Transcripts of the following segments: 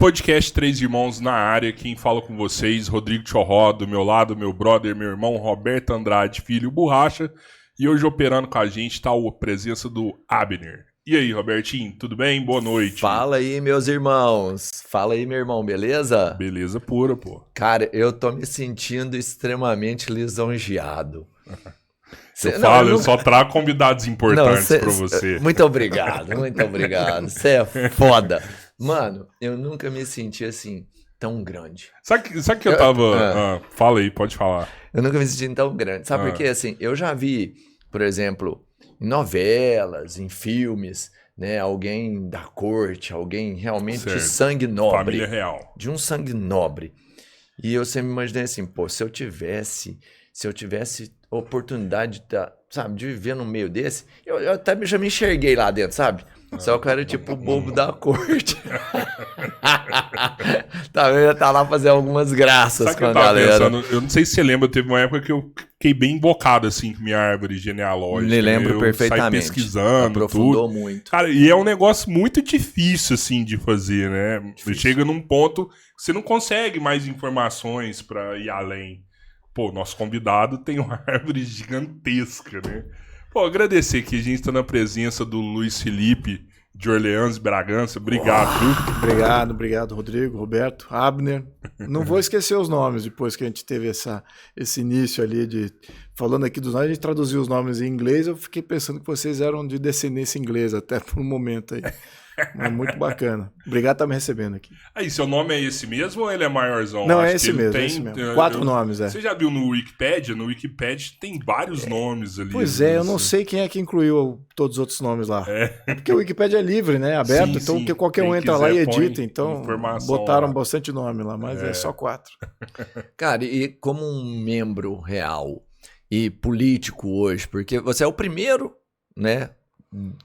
Podcast Três Irmãos na área, quem fala com vocês, Rodrigo Chorró, do meu lado, meu brother, meu irmão Roberto Andrade, filho Borracha, e hoje operando com a gente tá a presença do Abner. E aí, Robertinho, tudo bem? Boa noite. Fala aí, meus irmãos. Fala aí, meu irmão, beleza? Beleza pura, pô. Cara, eu tô me sentindo extremamente lisonjeado. Eu só trago convidados importantes pra você. Muito obrigado, muito obrigado. Você é foda. Mano, eu nunca me senti assim, tão grande. Sabe que eu tava... fala aí, pode falar. Eu nunca me senti tão grande. Sabe por quê? Assim, eu já vi, por exemplo, em novelas, em filmes, né? Alguém da corte, alguém realmente de sangue nobre. Família real. De um sangue nobre. E eu sempre imaginei assim, pô, se eu tivesse oportunidade de viver no meio desse, eu até já me enxerguei lá dentro, sabe? Só que eu era tipo o bobo da corte. Também já tá lá fazer algumas graças. Sabe com a que eu tava galera. pensando? Eu não sei se você lembra, teve uma época que eu fiquei bem invocado assim com minha árvore genealógica. Me lembro perfeitamente. Saí pesquisando, aprofundou tudo. muito. Cara, e é um negócio muito difícil assim de fazer, né? Difícil. Chega num ponto que você não consegue mais informações pra ir além. Pô, nosso convidado tem uma árvore gigantesca, né? Pô, agradecer que a gente está na presença do Luiz Felipe de Orleans e Bragança. Obrigado, viu? Obrigado, Rodrigo, Roberto, Abner. Não vou esquecer os nomes depois que a gente teve esse início ali de... Falando aqui dos nomes, a gente traduziu os nomes em inglês, eu fiquei pensando que vocês eram de descendência inglesa até por um momento aí. Mas muito bacana. Obrigado por estar me recebendo aqui. Aí, seu nome é esse mesmo ou ele é maiorzão? Não, é esse mesmo. 4 nomes, é. Você já viu no Wikipedia? No Wikipedia tem vários nomes ali. Pois é, eu não sei quem é que incluiu todos os outros nomes lá. É porque o Wikipedia é livre, né? Aberto, então sim. Qualquer um entra lá e edita. Então botaram lá bastante nome lá, mas é só 4. Cara, e como um membro real e político hoje, porque você é o primeiro, né?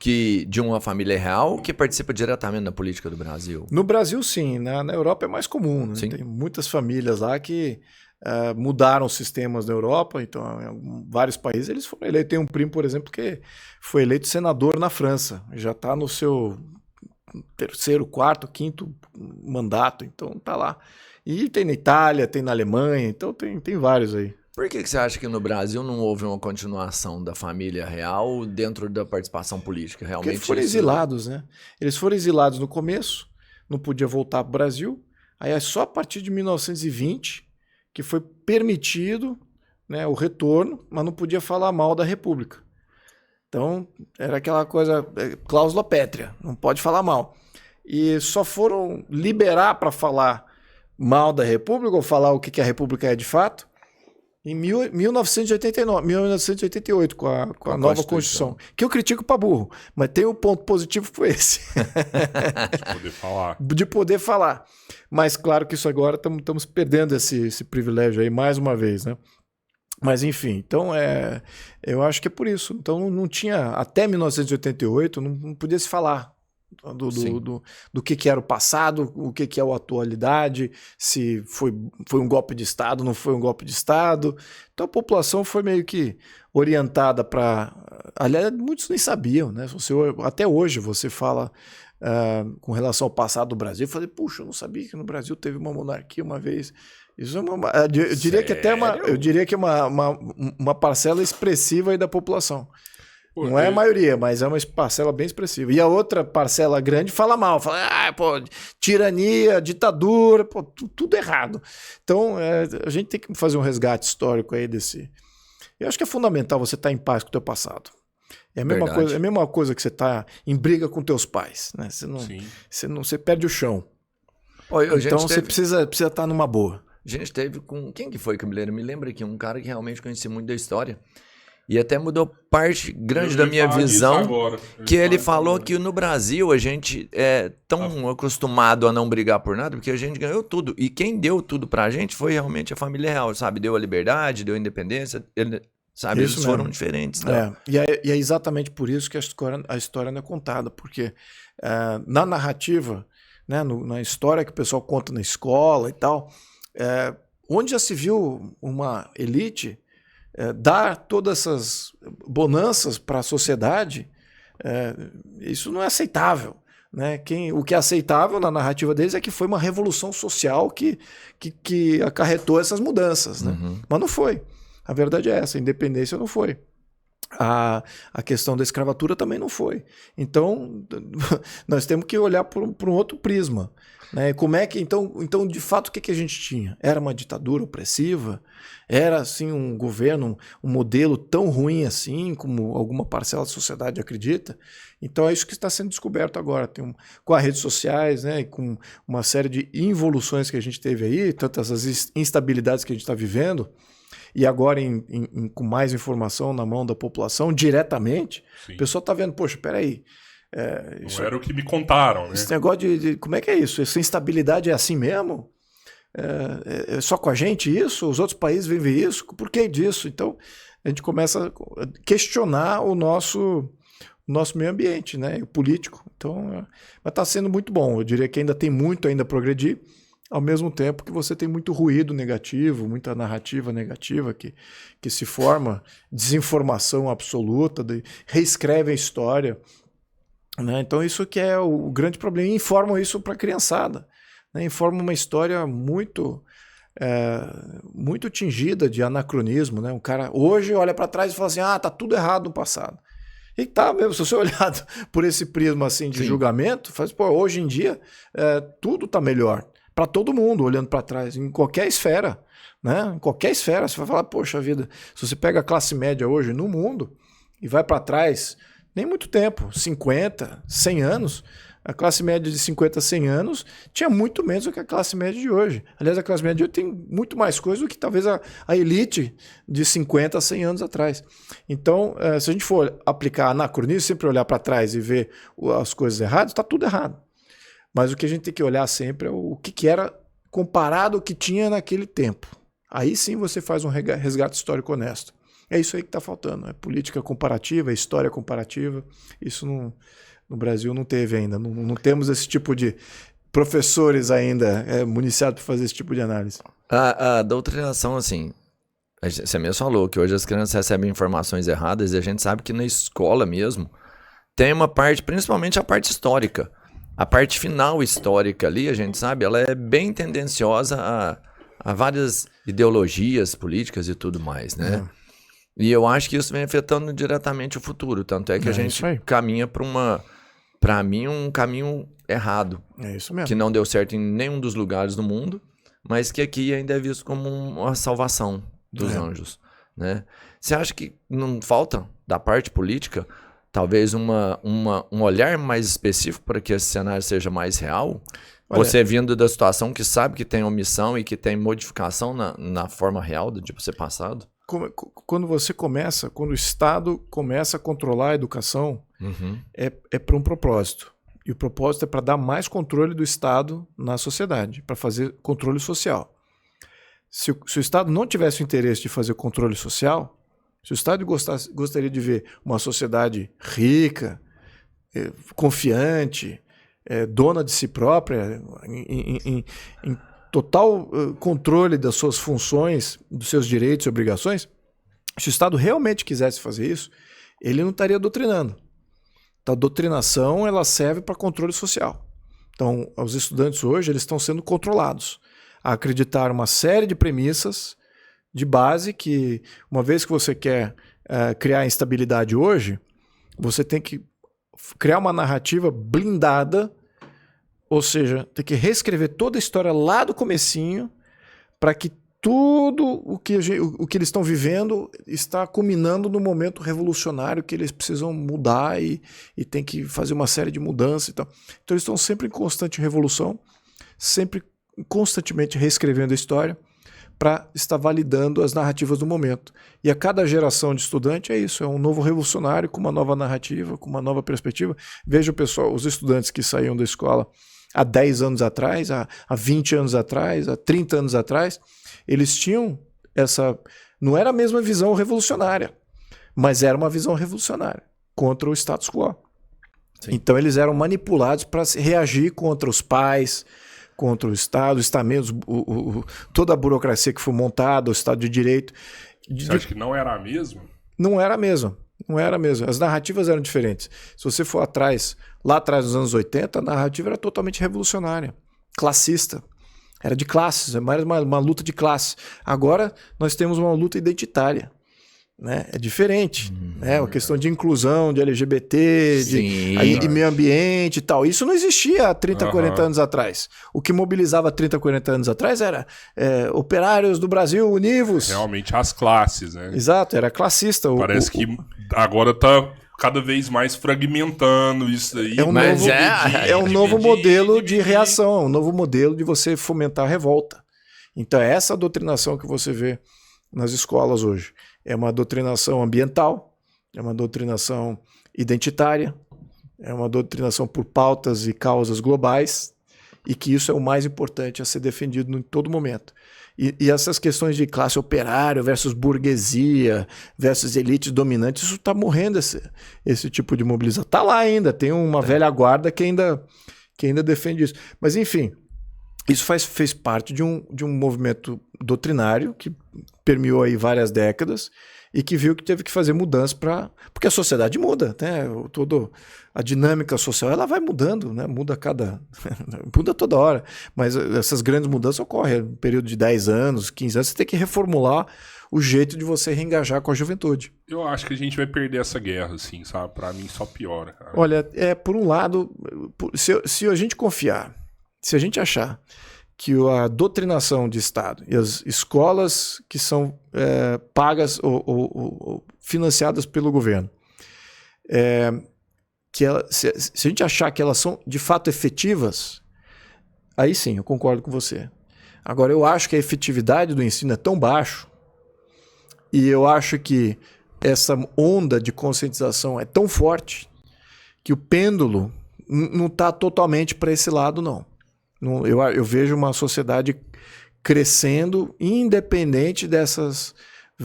De uma família real que participa diretamente da política do Brasil. No Brasil, sim. Na Europa é mais comum. Né? Tem muitas famílias lá que mudaram os sistemas na Europa. Então, em vários países eles foram eleitos. Tem um primo, por exemplo, que foi eleito senador na França. Já está no seu 3º, 4º, 5º mandato. Então, está lá. E tem na Itália, tem na Alemanha. Então, tem vários aí. Por que você acha que no Brasil não houve uma continuação da família real dentro da participação política? Realmente porque eles foram exilados, né? Eles foram exilados no começo, não podia voltar para o Brasil. Aí é só a partir de 1920 que foi permitido, né, o retorno, mas não podia falar mal da República. Então, era aquela coisa, cláusula pétrea, não pode falar mal. E só foram liberar para falar mal da República, ou falar o que a República é de fato, em 1988, com a nova Constituição. Que eu critico para burro, mas tem um ponto positivo que foi esse. De poder falar. De poder falar. Mas claro que isso agora estamos perdendo esse privilégio aí mais uma vez, né? Mas enfim, então eu acho que é por isso. Então não tinha, até 1988, não podia se falar do que era o passado, o que é a atualidade, se foi um golpe de Estado, não foi um golpe de Estado. Então a população foi meio que orientada para... Aliás, muitos nem sabiam, né? Até hoje você fala com relação ao passado do Brasil, eu falei, puxa, eu não sabia que no Brasil teve uma monarquia uma vez. Isso é eu diria que até uma parcela expressiva aí da população. Não é a maioria, mas é uma parcela bem expressiva. E a outra parcela grande fala mal. Fala, tirania, ditadura, tudo errado. Então, a gente tem que fazer um resgate histórico aí desse... Eu acho que é fundamental você estar em paz com o teu passado. É a mesma coisa que você está em briga com teus pais. Né? Você perde o chão. Então, você precisa estar numa boa. A gente teve com... Quem que foi, Camileiro? Me lembra aqui, um cara que realmente conhecia muito da história. E até mudou parte grande da minha visão, que ele falou que no Brasil a gente é tão acostumado a não brigar por nada, porque a gente ganhou tudo. E quem deu tudo pra gente foi realmente a família real, sabe? Deu a liberdade, deu a independência, sabe? Eles foram diferentes. Né? E é exatamente por isso que a história não é contada, porque na narrativa, né, na história que o pessoal conta na escola e tal, onde já se viu uma elite... dar todas essas bonanças para a sociedade, isso não é aceitável. Né? O que é aceitável na narrativa deles é que foi uma revolução social que acarretou essas mudanças. Né? Mas não foi. A verdade é essa, a independência não foi. A questão da escravatura também não foi. Então, nós temos que olhar por um outro prisma. Né? Como é que, então, de fato, o que a gente tinha? Era uma ditadura opressiva? Era, assim, um governo, um modelo tão ruim assim, como alguma parcela da sociedade acredita? Então, é isso que está sendo descoberto agora. Com as redes sociais, né? E com uma série de involuções que a gente teve aí, tantas as instabilidades que a gente está vivendo, e agora com mais informação na mão da população, diretamente, Sim. O pessoal está vendo, poxa, peraí. Não era o que me contaram, né? Esse negócio como é que é isso? Essa instabilidade é assim mesmo? É só com a gente isso? Os outros países vivem isso? Por que disso? Então, a gente começa a questionar o nosso meio ambiente, né? O político. Então, mas está sendo muito bom. Eu diria que ainda tem muito ainda a progredir, ao mesmo tempo que você tem muito ruído negativo, muita narrativa negativa que se forma, desinformação absoluta, reescreve a história. Né? Então isso que é o grande problema. E informam isso para a criançada. Né? Informam uma história muito tingida de anacronismo. Né? Um cara hoje olha para trás e fala assim, tá tudo errado no passado. E tá mesmo, se você olhar por esse prisma assim, de Sim. julgamento, hoje em dia tudo está melhor. Para todo mundo, olhando para trás, em qualquer esfera. Né? Em qualquer esfera, você vai falar, poxa vida, se você pega a classe média hoje no mundo e vai para trás, nem muito tempo, 50, 100 anos, a classe média de 50, 100 anos tinha muito menos do que a classe média de hoje. Aliás, a classe média de hoje tem muito mais coisa do que talvez a elite de 50, 100 anos atrás. Então, se a gente for aplicar anacronismo, sempre olhar para trás e ver as coisas erradas, está tudo errado. Mas o que a gente tem que olhar sempre é o que era comparado ao que tinha naquele tempo. Aí sim você faz um resgate histórico honesto. É isso aí que está faltando. É política comparativa, é história comparativa. Isso no Brasil não teve ainda. Não temos esse tipo de professores ainda municiados para fazer esse tipo de análise. A doutrinação, assim, você mesmo falou que hoje as crianças recebem informações erradas e a gente sabe que na escola mesmo tem uma parte, principalmente a parte histórica. A parte final histórica ali, a gente sabe, ela é bem tendenciosa a várias ideologias políticas e tudo mais, né? E eu acho que isso vem afetando diretamente o futuro. Tanto é que a gente caminha para mim, um caminho errado. É isso mesmo. Que não deu certo em nenhum dos lugares do mundo, mas que aqui ainda é visto como uma salvação dos anjos, né? Você acha que não falta, da parte política, talvez um olhar mais específico para que esse cenário seja mais real? Olha, você vindo da situação que sabe que tem omissão e que tem modificação na forma real de ser passado? Quando o Estado começa a controlar a educação, é para um propósito. E o propósito é para dar mais controle do Estado na sociedade, para fazer controle social. Se o Estado não tivesse o interesse de fazer controle social, se o Estado gostaria de ver uma sociedade rica, confiante, dona de si própria, em total controle das suas funções, dos seus direitos e obrigações, se o Estado realmente quisesse fazer isso, ele não estaria doutrinando. Então, a doutrinação ela serve para controle social. Então, os estudantes hoje eles estão sendo controlados a acreditar uma série de premissas de base que, uma vez que você quer criar instabilidade hoje, você tem que criar uma narrativa blindada, ou seja, tem que reescrever toda a história lá do comecinho para que tudo o que eles estão vivendo está culminando no momento revolucionário que eles precisam mudar e tem que fazer uma série de mudanças e tal. Então eles estão sempre em constante revolução, sempre constantemente reescrevendo a história para estar validando as narrativas do momento. E a cada geração de estudante é isso, é um novo revolucionário com uma nova narrativa, com uma nova perspectiva. Veja o pessoal, os estudantes que saíam da escola há 10 anos atrás, há 20 anos atrás, há 30 anos atrás, eles tinham essa... Não era a mesma visão revolucionária, mas era uma visão revolucionária contra o status quo. Sim. Então eles eram manipulados para reagir contra os pais, contra o Estado, os estamentos, toda a burocracia que foi montada, o Estado de Direito. Você acha que não era a mesma? Não era a mesma. não era mesmo. As narrativas eram diferentes. Se você for lá atrás dos anos 80, a narrativa era totalmente revolucionária, classista. Era de classes, é mais uma luta de classe. Agora nós temos uma luta identitária. Né? É diferente, né? A questão de inclusão, de LGBT, de meio ambiente e tal. Isso não existia há 30, 40 anos atrás. O que mobilizava 30, 40 anos atrás era operários do Brasil univos. Realmente as classes, né? Exato, era classista. Parece que agora tá cada vez mais fragmentando isso aí. É um novo modelo de reação, um novo modelo de você fomentar a revolta. Então é essa doutrinação que você vê nas escolas hoje. É uma doutrinação ambiental, é uma doutrinação identitária, é uma doutrinação por pautas e causas globais, e que isso é o mais importante a ser defendido em todo momento. E essas questões de classe operária versus burguesia, versus elites dominantes, isso está morrendo, esse tipo de mobilização. Está lá ainda, tem uma velha guarda que ainda defende isso. Mas, enfim, isso fez parte de um movimento doutrinário que permeou aí várias décadas e que viu que teve que fazer mudanças porque a sociedade muda, né? A dinâmica social ela vai mudando, né? Muda toda hora, mas essas grandes mudanças ocorrem no período de 10 anos, 15 anos, você tem que reformular o jeito de você reengajar com a juventude. Eu acho que a gente vai perder essa guerra, assim, sabe? Pra mim só piora, cara. Olha, por um lado, se a gente confiar, se a gente achar que a doutrinação de Estado e as escolas que são pagas ou financiadas pelo governo, se a gente achar que elas são de fato efetivas, aí sim, eu concordo com você. Agora, eu acho que a efetividade do ensino é tão baixo e eu acho que essa onda de conscientização é tão forte que o pêndulo não está totalmente para esse lado, não. Eu vejo uma sociedade crescendo independente dessas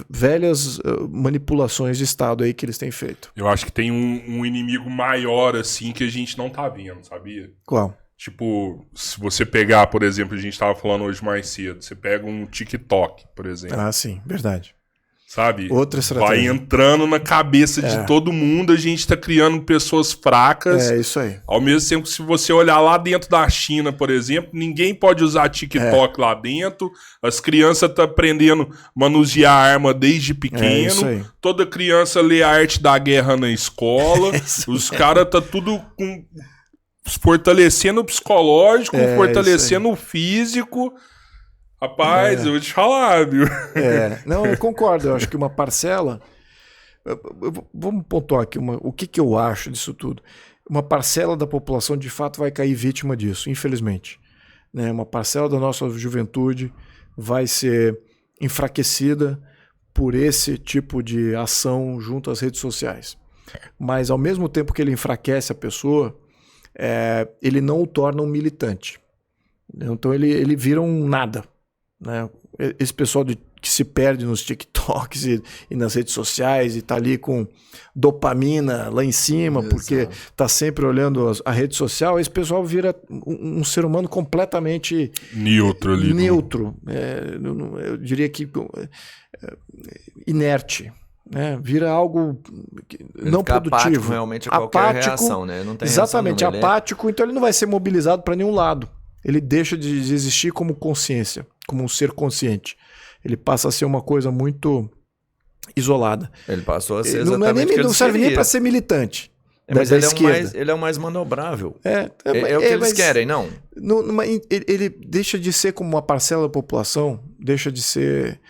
velhas manipulações de Estado aí que eles têm feito. Eu acho que tem um inimigo maior, assim, que a gente não tá vendo, sabia? Qual? Tipo, se você pegar, por exemplo, a gente tava falando hoje mais cedo, você pega um TikTok, por exemplo. Ah, sim, verdade. Sabe? Outra estratégia. Vai entrando na cabeça de todo mundo, a gente tá criando pessoas fracas. É isso aí. Ao mesmo tempo que se você olhar lá dentro da China, por exemplo, ninguém pode usar TikTok lá dentro. As crianças estão aprendendo a manusear arma desde pequeno. Isso aí. Toda criança lê a arte da guerra na escola. Os caras tá tudo fortalecendo o psicológico, fortalecendo o físico. Rapaz, eu vou te falar, viu? Não, eu concordo. Eu acho que uma parcela... Vamos pontuar aqui o que eu acho disso tudo. Uma parcela da população, de fato, vai cair vítima disso, infelizmente. Né? Uma parcela da nossa juventude vai ser enfraquecida por esse tipo de ação junto às redes sociais. Mas, ao mesmo tempo que ele enfraquece a pessoa, ele não o torna um militante. Então, ele vira um nada. Né? Esse pessoal que se perde nos TikToks e nas redes sociais e tá ali com dopamina lá em cima, exato, porque tá sempre olhando a rede social, esse pessoal vira um ser humano completamente neutro ali. Neutro. Eu diria que inerte. Né? Vira algo não produtivo. Apático realmente a qualquer reação, né? Não tem exatamente, reação apático, então ele não vai ser mobilizado para nenhum lado. Ele deixa de existir como consciência, como um ser consciente. Ele passa a ser uma coisa muito isolada. Ele passou a ser exatamente o que não serve nem para ser militante. Mas ele é o mais manobrável. É o que eles querem, não? Ele deixa de ser como uma parcela da população, deixa de ser,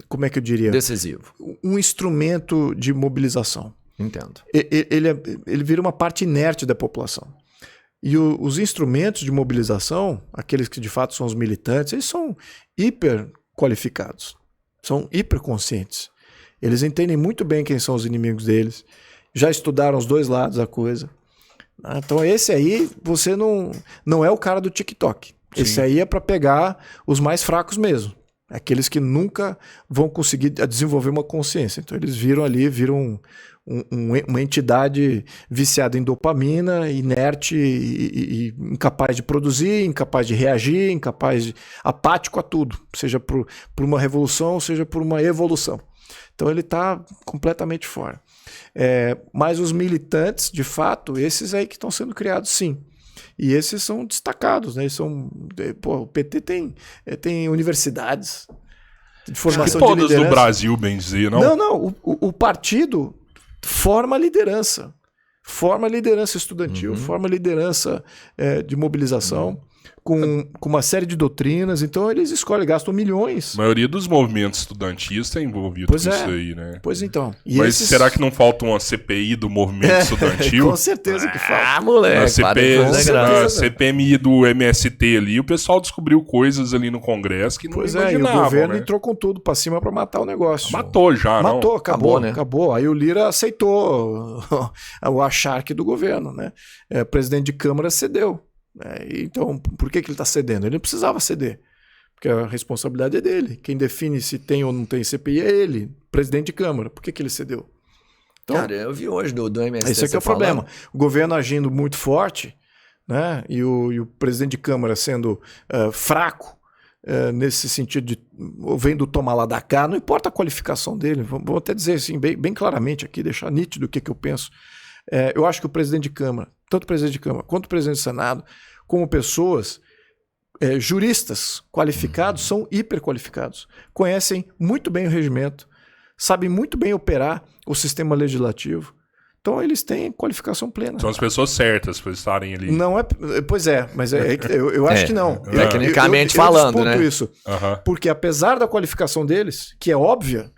como é que eu diria? Decisivo. Um instrumento de mobilização. Entendo. Ele vira uma parte inerte da população. E os instrumentos de mobilização, aqueles que de fato são os militantes, eles são hiper qualificados, são hiper conscientes. Eles entendem muito bem quem são os inimigos deles, já estudaram os dois lados da coisa. Então esse aí, você não é o cara do TikTok. Sim. Esse aí é para pegar os mais fracos mesmo. Aqueles que nunca vão conseguir desenvolver uma consciência. Então eles viram uma entidade viciada em dopamina, inerte e incapaz de produzir, incapaz de reagir, apático a tudo, seja por uma revolução, seja por uma evolução. Então ele está completamente fora. Mas os militantes, de fato, esses aí que estão sendo criados, sim. E esses são destacados, né? O PT tem universidades de formação de liderança. Todas no Brasil, bem dizer, não? Não. O partido forma liderança. Forma liderança estudantil, forma liderança de mobilização, com uma série de doutrinas. Então eles escolhem, gastam milhões. A maioria dos movimentos estudantis está envolvido nisso aí, né? Pois então. Mas será que não falta uma CPI do movimento estudantil? Com certeza que falta. Ah, moleque. A CPMI do MST ali, o pessoal descobriu coisas ali no Congresso que não imaginavam, e o governo né? entrou com tudo pra cima pra matar o negócio. Matou já, não? Matou, acabou, né? Acabou. Aí o Lira aceitou o acharque do governo, né? O presidente de Câmara cedeu. Então, por que ele está cedendo? Ele não precisava ceder, porque a responsabilidade é dele. Quem define se tem ou não tem CPI é ele, presidente de Câmara. Por que ele cedeu? Então, cara, eu vi hoje do MST. esse aqui é o problema. O governo agindo muito forte, né? E o presidente de Câmara sendo fraco, nesse sentido de vendo tomar lá da cá, não importa a qualificação dele, vou até dizer assim, bem claramente aqui, deixar nítido o que eu penso. Eu acho que o presidente de Câmara, tanto o presidente de Câmara quanto o presidente do Senado, como pessoas juristas qualificados, são hiperqualificados. Conhecem muito bem o regimento, sabem muito bem operar o sistema legislativo. Então eles têm qualificação plena. São as pessoas certas para estarem ali. Não é, pois é, mas eu acho que não. Tecnicamente falando, né? Isso, porque apesar da qualificação deles, que é óbvia,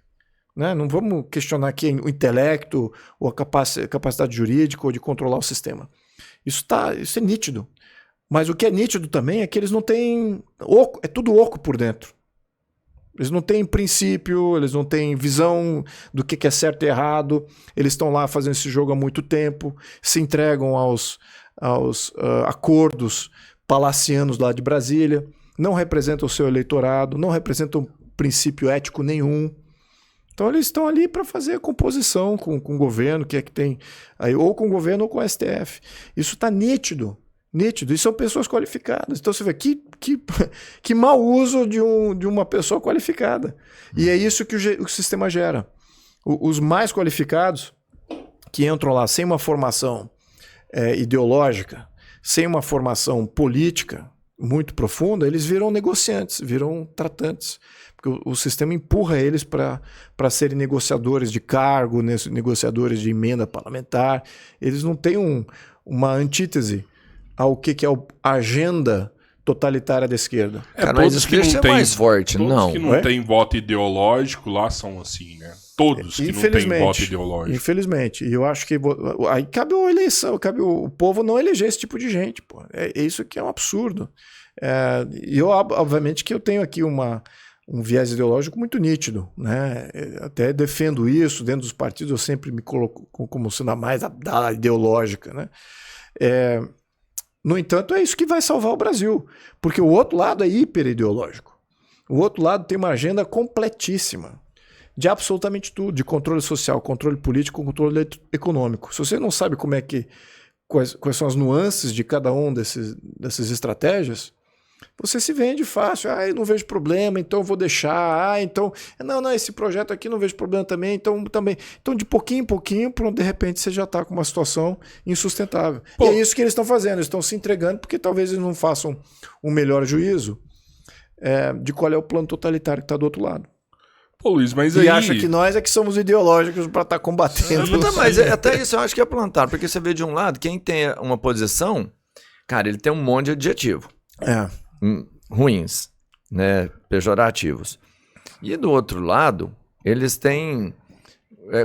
né? Não vamos questionar aqui o intelecto ou a capacidade jurídica ou de controlar o sistema. Isso é nítido. Mas o que é nítido também é que eles não têm... é tudo oco por dentro. Eles não têm princípio, eles não têm visão do que é certo e errado. Eles estão lá fazendo esse jogo há muito tempo, se entregam aos acordos palacianos lá de Brasília, não representam o seu eleitorado, não representam princípio ético nenhum. Então eles estão ali para fazer a composição com o governo, que tem aí, ou com o governo ou com o STF. Isso está nítido. E são pessoas qualificadas. Então você vê que mau uso de uma pessoa qualificada. E é isso que o sistema gera. Os mais qualificados, que entram lá sem uma formação ideológica, sem uma formação política muito profunda, eles viram negociantes, viram tratantes. Porque o sistema empurra eles para serem negociadores de cargo, negociadores de emenda parlamentar. Eles não têm uma antítese ao que é a agenda totalitária da esquerda. Cara, mas isso que não tem mais forte, todos que não tem voto ideológico lá são assim, né? Todos que não têm voto ideológico. Infelizmente. E eu acho que aí cabe a eleição, cabe o povo não eleger esse tipo de gente. Pô. É isso que é um absurdo. E eu, obviamente, que eu tenho aqui um viés ideológico muito nítido, né? Até defendo isso dentro dos partidos, eu sempre me coloco como sendo a mais da ideológica, né? No entanto, é isso que vai salvar o Brasil, porque o outro lado é hiperideológico. O outro lado tem uma agenda completíssima de absolutamente tudo, de controle social, controle político, controle econômico. Se você não sabe quais são as nuances de cada um dessas estratégias, você se vende fácil. Eu não vejo problema, então eu vou deixar. Não, esse projeto aqui não vejo problema também, então também. Então, de pouquinho em pouquinho, pronto, de repente você já está com uma situação insustentável. E é isso que eles estão fazendo, eles estão se entregando porque talvez eles não façam um melhor juízo de qual é o plano totalitário que está do outro lado. Pô, Luiz, mas aí... E acha que nós é que somos ideológicos para estar combatendo. Mas até isso eu acho que é plantar, porque você vê de um lado, quem tem uma posição, cara, ele tem um monte de adjetivo. Ruins, né, pejorativos. E do outro lado, eles têm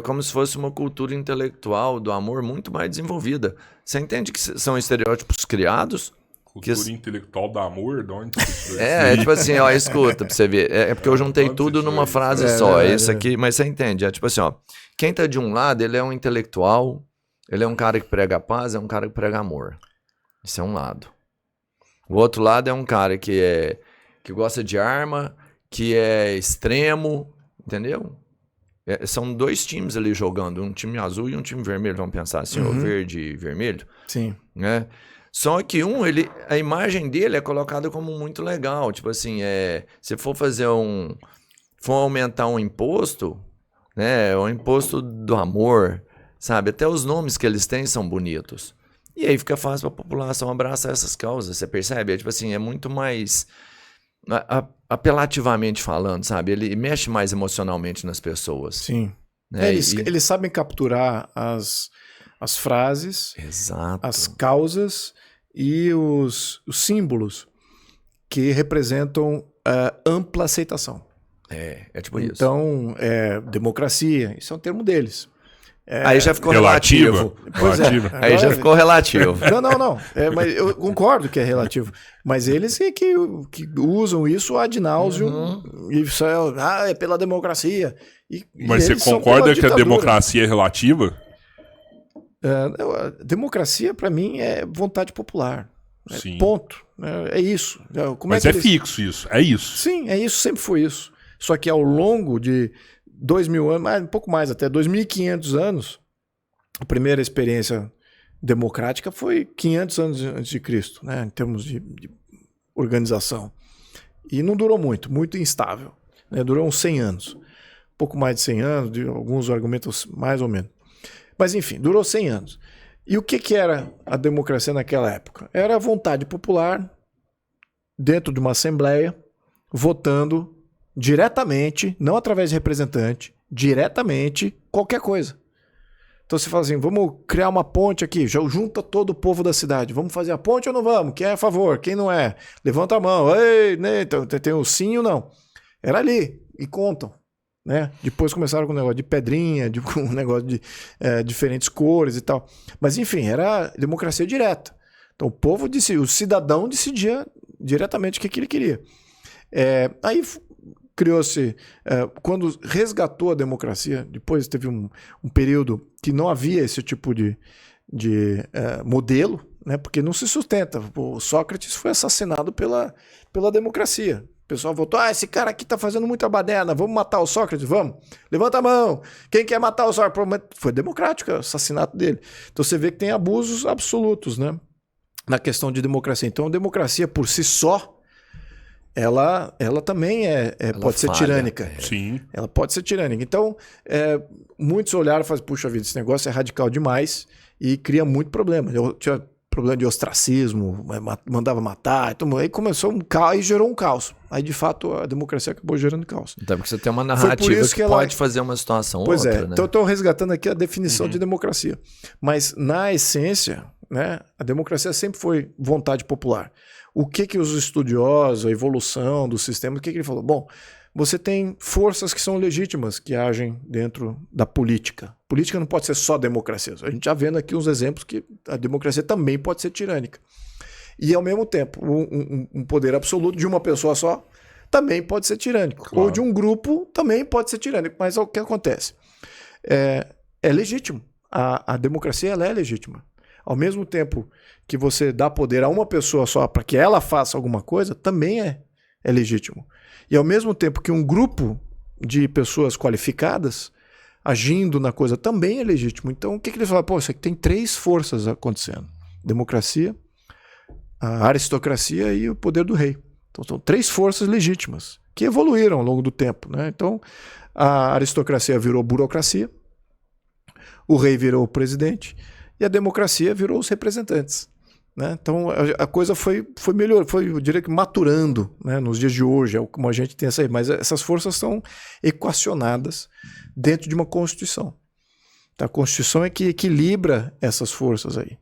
como se fosse uma cultura intelectual do amor muito mais desenvolvida. Você entende que são estereótipos criados? Cultura intelectual do amor? De onde tipo assim, escuta pra você ver. Porque eu juntei tudo numa frase só. Isso aqui, mas você entende? Tipo assim, quem tá de um lado, ele é um intelectual, ele é um cara que prega a paz, é um cara que prega amor. Isso é um lado. O outro lado é um cara que gosta de arma, que é extremo, entendeu? São dois times ali jogando, um time azul e um time vermelho, vamos pensar assim, o verde e vermelho. Sim. Né? Só que a imagem dele é colocada como muito legal, tipo assim, se for aumentar um imposto, né? O imposto do amor, sabe? Até os nomes que eles têm são bonitos. E aí fica fácil para a população abraçar essas causas, você percebe? É tipo assim, é muito mais apelativamente falando, sabe? Ele mexe mais emocionalmente nas pessoas. Sim. Né? Eles sabem capturar as frases, exato, as causas e os símbolos que representam ampla aceitação. É tipo isso. Então, democracia, isso é um termo deles. Aí já ficou relativo. Pois Aí já ficou relativo. Não. Mas eu concordo que é relativo. Mas eles que usam isso ad nauseam. Isso é pela democracia. Mas você concorda que a democracia é relativa? A democracia, para mim, é vontade popular. Sim. Ponto. É isso. Mas é fixo isso. É isso. Sim, é isso. Sempre foi isso. Só que ao longo de 2.000 anos, um pouco mais até, 2.500 anos, a primeira experiência democrática foi 500 anos antes de Cristo, né, em termos de organização. E não durou muito instável. Né, durou uns 100 anos. Um pouco mais de 100 anos, de alguns argumentos mais ou menos. Mas enfim, durou 100 anos. E o que era a democracia naquela época? Era a vontade popular dentro de uma assembleia, votando diretamente, não através de representante, diretamente qualquer coisa. Então você fala assim, vamos criar uma ponte aqui, já junta todo o povo da cidade, vamos fazer a ponte ou não vamos? Quem é a favor, quem não é? Levanta a mão, ei, né? Então, tem o sim ou não. Era ali, e contam. Né? Depois começaram com o negócio de pedrinha, com um negócio de diferentes cores e tal. Mas enfim, era democracia direta. Então o povo decidia, o cidadão decidia diretamente o que ele queria. Aí criou-se, quando resgatou a democracia, depois teve um período que não havia esse tipo de modelo, né? Porque não se sustenta. O Sócrates foi assassinado pela democracia. O pessoal votou, esse cara aqui tá fazendo muita baderna, vamos matar o Sócrates, vamos? Levanta a mão, quem quer matar o Sócrates? Foi democrático o assassinato dele. Então você vê que tem abusos absolutos, né? Na questão de democracia. Então a democracia por si só, ela também pode ser tirânica. Sim. Ela pode ser tirânica. Então, muitos olharam e falaram, puxa vida, esse negócio é radical demais e cria muito problema. Eu tinha problema de ostracismo, mandava matar, então, aí começou um caos, aí gerou um caos. Aí, de fato, a democracia acabou gerando caos. Então, porque você tem uma narrativa que pode fazer uma situação ou outra, né? Então, eu estou resgatando aqui a definição de democracia. Mas, na essência, né, a democracia sempre foi vontade popular. O que os estudiosos, a evolução do sistema, o que ele falou? Bom, você tem forças que são legítimas, que agem dentro da política. Política não pode ser só democracia. A gente já vendo aqui uns exemplos que a democracia também pode ser tirânica. E, ao mesmo tempo, um poder absoluto de uma pessoa só também pode ser tirânico. Claro. Ou de um grupo também pode ser tirânico. Mas o que acontece? É legítimo. A democracia ela é legítima. Ao mesmo tempo que você dá poder a uma pessoa só para que ela faça alguma coisa, também é legítimo. E ao mesmo tempo que um grupo de pessoas qualificadas agindo na coisa também é legítimo. Então o que eles falam? Pô, isso aqui tem 3 forças acontecendo. Democracia, a aristocracia e o poder do rei. Então são 3 forças legítimas que evoluíram ao longo do tempo, né? Então a aristocracia virou burocracia, o rei virou o presidente e a democracia virou os representantes. Né? Então a coisa foi melhor, eu diria que maturando, né? Nos dias de hoje, como a gente tem essa aí, mas essas forças são equacionadas dentro de uma Constituição. Então, a Constituição é que equilibra essas forças aí.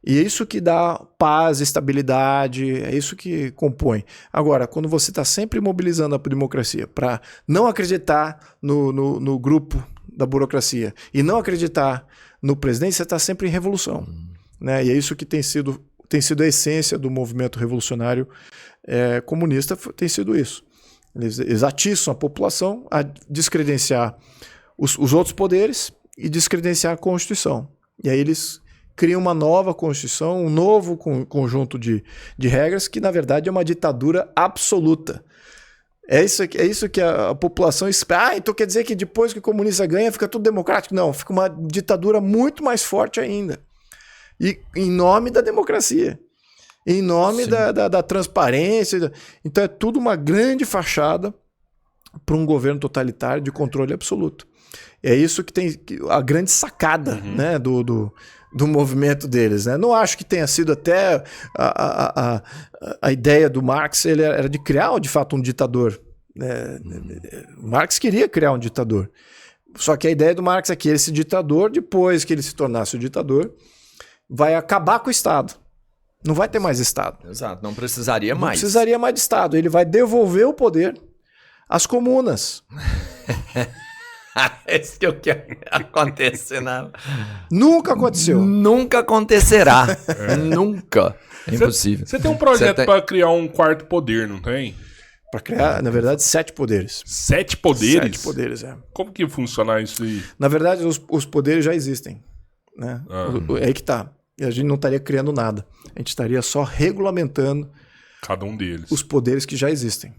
E é isso que dá paz, estabilidade, é isso que compõe. Agora, quando você está sempre mobilizando a democracia para não acreditar no grupo da burocracia e não acreditar no presidente, você está sempre em revolução. Né? E é isso que tem sido a essência do movimento revolucionário comunista, tem sido isso. Eles atiçam a população a descredenciar os outros poderes e descredenciar a Constituição. E aí eles criam uma nova Constituição, um novo conjunto de regras que, na verdade, é uma ditadura absoluta. É isso que a população espera. Então quer dizer que depois que o comunista ganha, fica tudo democrático? Não, fica uma ditadura muito mais forte ainda. E em nome da democracia, em nome da transparência. Então é tudo uma grande fachada para um governo totalitário de controle absoluto. É isso que tem a grande sacada, né, do movimento deles. Né? Não acho que tenha sido até a ideia do Marx ele era de criar, de fato, um ditador. Marx queria criar um ditador. Só que a ideia do Marx é que esse ditador, depois que ele se tornasse o ditador, vai acabar com o Estado. Não vai ter mais Estado. Exato, não precisaria mais. Não precisaria mais de Estado. Ele vai devolver o poder às comunas. Esse que eu quero acontecer. Nunca aconteceu. Nunca acontecerá. Nunca. É impossível. Você tem um projeto para criar um quarto poder, não tem? Para criar, na verdade, 7 poderes. 7 poderes? 7 poderes, é. Como que funciona isso aí? Na verdade, os poderes já existem. Né? É aí que tá. E a gente não estaria criando nada. A gente estaria só regulamentando cada um deles. Os poderes que já existem.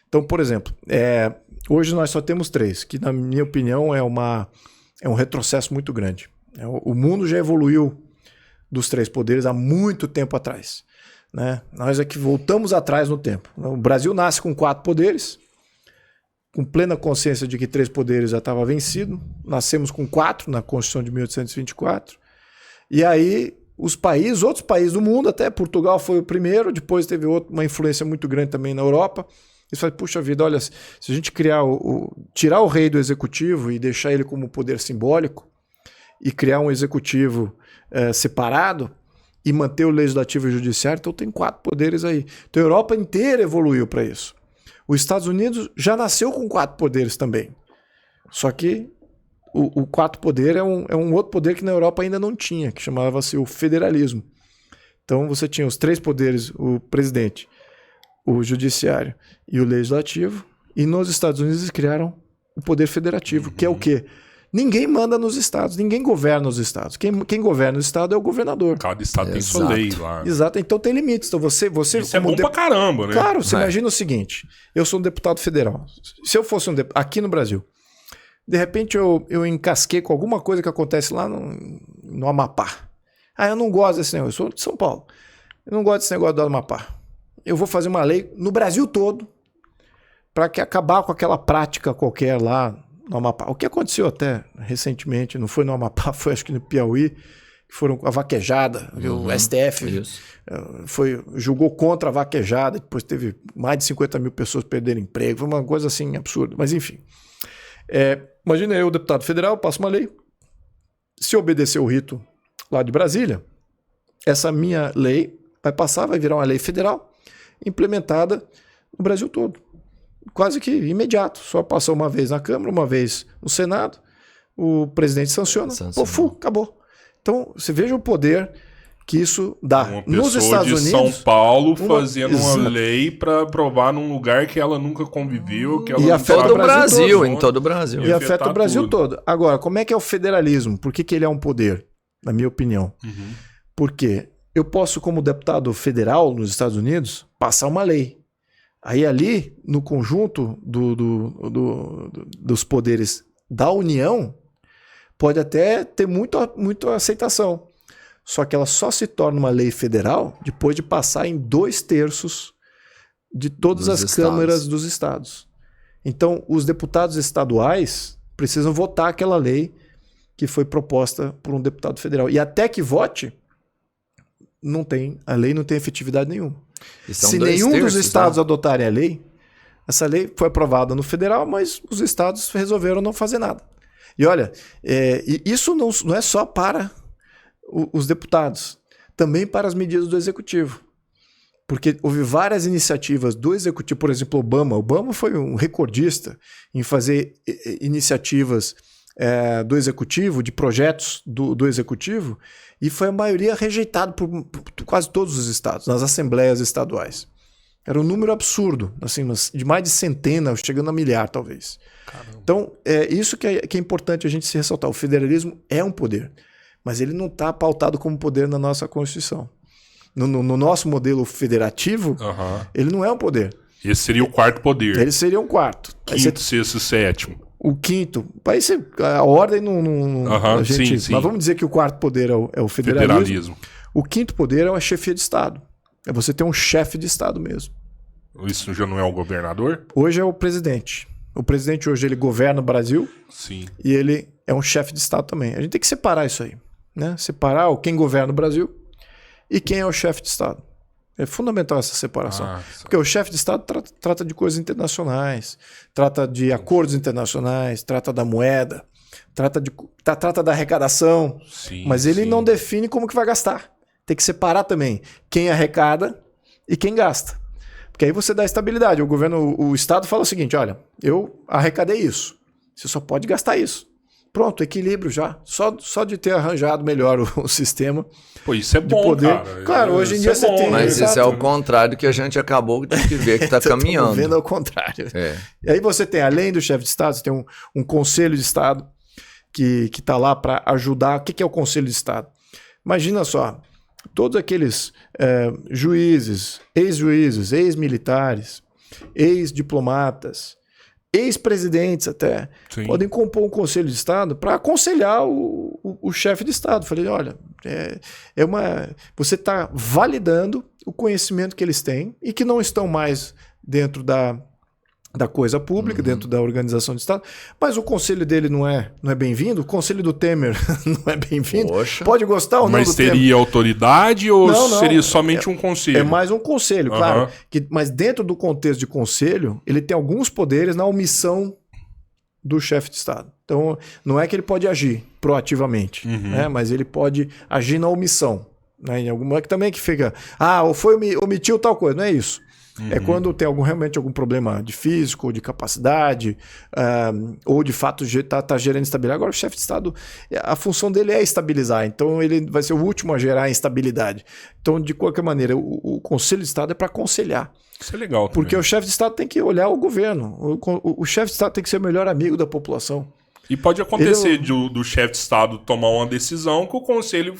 Então, por exemplo, hoje nós só temos 3, que na minha opinião é um retrocesso muito grande. O mundo já evoluiu dos 3 poderes há muito tempo atrás. Né? Nós é que voltamos atrás no tempo. O Brasil nasce com 4 poderes, com plena consciência de que 3 poderes já estava vencido. Nascemos com 4 na Constituição de 1824. E aí outros países do mundo, até Portugal foi o primeiro, depois teve uma influência muito grande também na Europa. Eles falam, puxa vida, olha, se a gente tirar o rei do executivo e deixar ele como poder simbólico e criar um executivo separado e manter o legislativo e o judiciário, então tem 4 poderes aí. Então a Europa inteira evoluiu para isso. Os Estados Unidos já nasceu com 4 poderes também. Só que o 4 poder é um outro poder que na Europa ainda não tinha, que chamava-se o federalismo. Então você tinha os 3 poderes, o presidente, o judiciário e o legislativo, e nos Estados Unidos eles criaram o poder federativo, que é o quê? Ninguém manda nos estados, ninguém governa os estados. Quem governa o estado é o governador. Cada estado tem sua lei lá. Exato, então tem limites. Então você isso é bom pra caramba, né? Claro, você imagina o seguinte, eu sou um deputado federal. Se eu fosse aqui no Brasil, de repente eu encasquei com alguma coisa que acontece lá no Amapá. Eu não gosto desse negócio, eu sou de São Paulo. Eu não gosto desse negócio do Amapá. Eu vou fazer uma lei no Brasil todo para acabar com aquela prática qualquer lá no Amapá. O que aconteceu até recentemente, não foi no Amapá, foi acho que no Piauí, que foram a vaquejada. O STF julgou contra a vaquejada, depois teve mais de 50 mil pessoas perderem emprego. Foi uma coisa assim absurda. Mas enfim. Imagina eu, deputado federal, passo uma lei. Se obedecer o rito lá de Brasília, essa minha lei vai passar, vai virar uma lei federal implementada no Brasil todo. Quase que imediato. Só passou uma vez na Câmara, uma vez no Senado, o presidente sanciona, acabou. Então, você veja o poder que isso dá. Uma pessoa nos Estados Unidos, São Paulo fazendo uma lei para aprovar num lugar que ela nunca conviveu, que ela e afeta o Brasil, em todo o Brasil. E afeta o Brasil todo. Agora, como é que é o federalismo? Por que ele é um poder, na minha opinião? Porque eu posso, como deputado federal nos Estados Unidos, passar uma lei. Aí ali, no conjunto dos poderes da União, pode até ter muita aceitação. Só que ela só se torna uma lei federal depois de passar em 2/3 de todas as câmaras dos estados. Então, os deputados estaduais precisam votar aquela lei que foi proposta por um deputado federal. E até que vote, a lei não tem efetividade nenhuma. Se nenhum dos estados adotarem a lei, essa lei foi aprovada no federal, mas os estados resolveram não fazer nada. E olha, isso não é só para os deputados, também para as medidas do executivo. Porque houve várias iniciativas do executivo, por exemplo, Obama foi um recordista em fazer iniciativas do executivo, de projetos do executivo, e foi a maioria rejeitado por quase todos os estados, nas assembleias estaduais. Era um número absurdo, assim, de mais de centenas, chegando a milhar, talvez. Caramba. Então, isso que é importante a gente se ressaltar. O federalismo é um poder, mas ele não está pautado como poder na nossa Constituição. No nosso modelo federativo, ele não é um poder. Esse seria o 4º poder. Ele seria um 4º. 5º, 6º, 7º. O 5º, a ordem não sim. Mas vamos dizer que o 4º poder é o federalismo. O 5º poder é a chefia de Estado. É você ter um chefe de Estado mesmo. Isso já não é o governador? Hoje é o presidente. O presidente hoje ele governa o Brasil. Sim. E ele é um chefe de Estado também. A gente tem que separar isso aí, né? Separar quem governa o Brasil e quem é o chefe de Estado. É fundamental essa separação. Porque o chefe de Estado trata de coisas internacionais, trata de acordos internacionais, trata da moeda, trata da arrecadação, sim, mas ele não define como que vai gastar. Tem que separar também quem arrecada e quem gasta. Porque aí você dá estabilidade. O Estado fala o seguinte, olha, eu arrecadei isso, você só pode gastar isso. Pronto, equilíbrio já. Só de ter arranjado melhor o sistema. Pô, isso é bom, poder. cara. Claro, hoje em dia você tem... Mas isso é o contrário que a gente acabou de ver que está caminhando. Vendo ao contrário. E aí você tem, além do chefe de Estado, você tem um conselho de Estado que está lá para ajudar. O que é o conselho de Estado? Imagina só, todos aqueles juízes, ex-juízes, ex-militares, ex-diplomatas, ex-presidentes até, podem compor um conselho de Estado para aconselhar o chefe de Estado. Falei, olha, você está validando o conhecimento que eles têm e que não estão mais dentro da coisa pública, dentro da organização de Estado, mas o conselho dele não é bem-vindo, o conselho do Temer não é bem-vindo. Pode gostar ou não do Temer. Mas teria autoridade ou seria somente um conselho? É mais um conselho, claro. Mas dentro do contexto de conselho, ele tem alguns poderes na omissão do chefe de Estado. Então, não é que ele pode agir proativamente, né? Mas ele pode agir na omissão. Né? Em alguma que também que fica, omitiu tal coisa, não é isso. É quando tem realmente algum problema de físico, ou de capacidade, ou de fato tá gerando instabilidade. Agora o chefe de Estado, a função dele é estabilizar, então ele vai ser o último a gerar instabilidade. Então, de qualquer maneira, o Conselho de Estado é para aconselhar. Isso é legal também. Porque o chefe de Estado tem que olhar o governo, o chefe de Estado tem que ser o melhor amigo da população. E pode acontecer do chefe de Estado tomar uma decisão que o conselho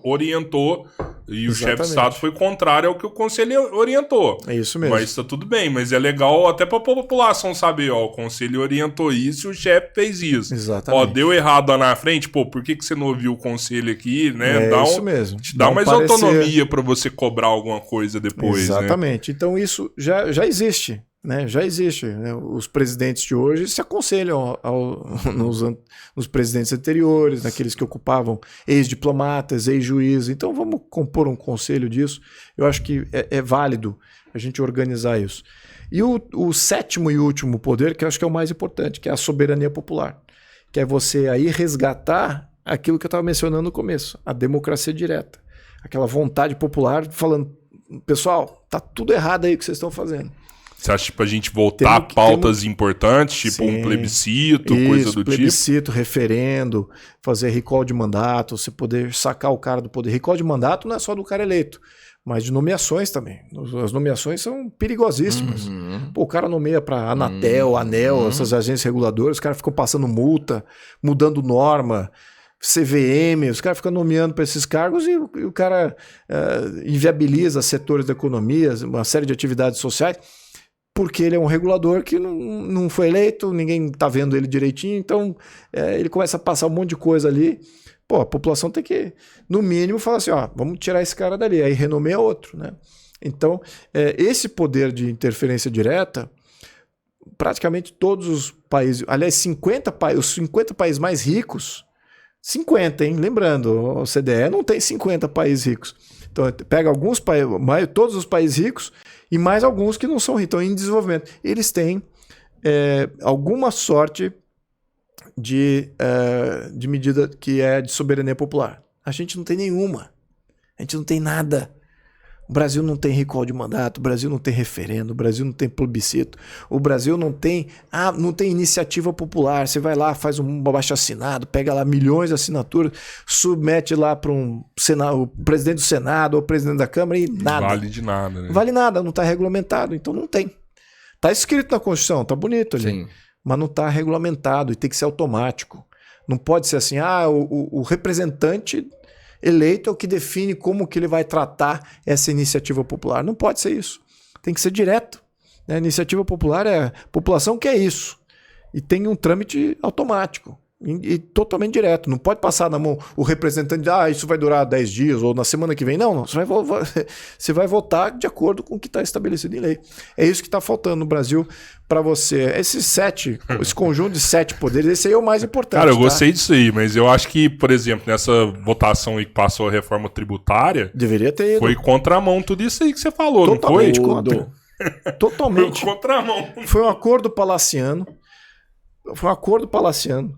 orientou e o chefe de Estado foi contrário ao que o conselho orientou. É isso mesmo. Mas tá tudo bem, mas é legal até pra população saber, o conselho orientou isso e o chefe fez isso. Exatamente. Deu errado lá na frente, por que você não ouviu o conselho aqui, né? Isso mesmo. Te dá mais autonomia pra você cobrar alguma coisa depois, Exatamente. Né? Então isso já existe. Né? Já existe. Né? Os presidentes de hoje se aconselham nos presidentes anteriores, naqueles que ocupavam ex-diplomatas, ex-juízes. Então vamos compor um conselho disso. Eu acho que é válido a gente organizar isso. E o sétimo e último poder, que eu acho que é o mais importante, que é a soberania popular. Que é você aí resgatar aquilo que eu estava mencionando no começo, a democracia direta. Aquela vontade popular falando, pessoal, tá tudo errado aí o que vocês estão fazendo. Você acha tipo a gente voltar a pautas importantes, tipo um plebiscito, coisa do plebiscito, referendo, fazer recall de mandato, você poder sacar o cara do poder. Recall de mandato não é só do cara eleito, mas de nomeações também. As nomeações são perigosíssimas. Pô, o cara nomeia para Anatel, ANEL, essas agências reguladoras, os caras ficam passando multa, mudando norma, CVM, os caras ficam nomeando para esses cargos e o cara inviabiliza setores da economia, uma série de atividades sociais, porque ele é um regulador que não foi eleito, ninguém está vendo ele direitinho, então ele começa a passar um monte de coisa ali. Pô, a população tem que, no mínimo, falar assim, vamos tirar esse cara dali, aí renomeia outro, né? Então, esse poder de interferência direta, praticamente todos os países, aliás, os 50 países mais ricos, 50, hein? Lembrando, o OCDE não tem 50 países ricos. Então, pega alguns países, todos os países ricos, e mais alguns que não são ricos, estão em desenvolvimento. Eles têm alguma sorte de medida que é de soberania popular. A gente não tem nenhuma. A gente não tem nada. O Brasil não tem recall de mandato, o Brasil não tem referendo, o Brasil não tem plebiscito, o Brasil não tem iniciativa popular. Você vai lá, faz um abaixo-assinado, pega lá milhões de assinaturas, submete lá para o presidente do Senado ou o presidente da Câmara e nada. Não vale de nada, né? Não vale nada, não está regulamentado, então não tem. Está escrito na Constituição, está bonito ali. Sim. Mas não está regulamentado e tem que ser automático. Não pode ser assim, o representante eleito é o que define como que ele vai tratar essa iniciativa popular. Não pode ser isso. Tem que ser direto. A iniciativa popular a população quer isso. E tem um trâmite automático. E totalmente direto. Não pode passar na mão o representante de isso vai durar 10 dias ou na semana que vem. Não. Você vai votar de acordo com o que está estabelecido em lei. É isso que está faltando no Brasil para você. Esse conjunto de 7 poderes, esse aí é o mais importante. Cara, eu gostei disso aí, mas eu acho que, por exemplo, nessa votação aí que passou a reforma tributária, deveria ter ido. Foi contramão tudo isso aí que você falou, totalmente não foi? Contra. Totalmente. Foi contramão. Foi um acordo palaciano.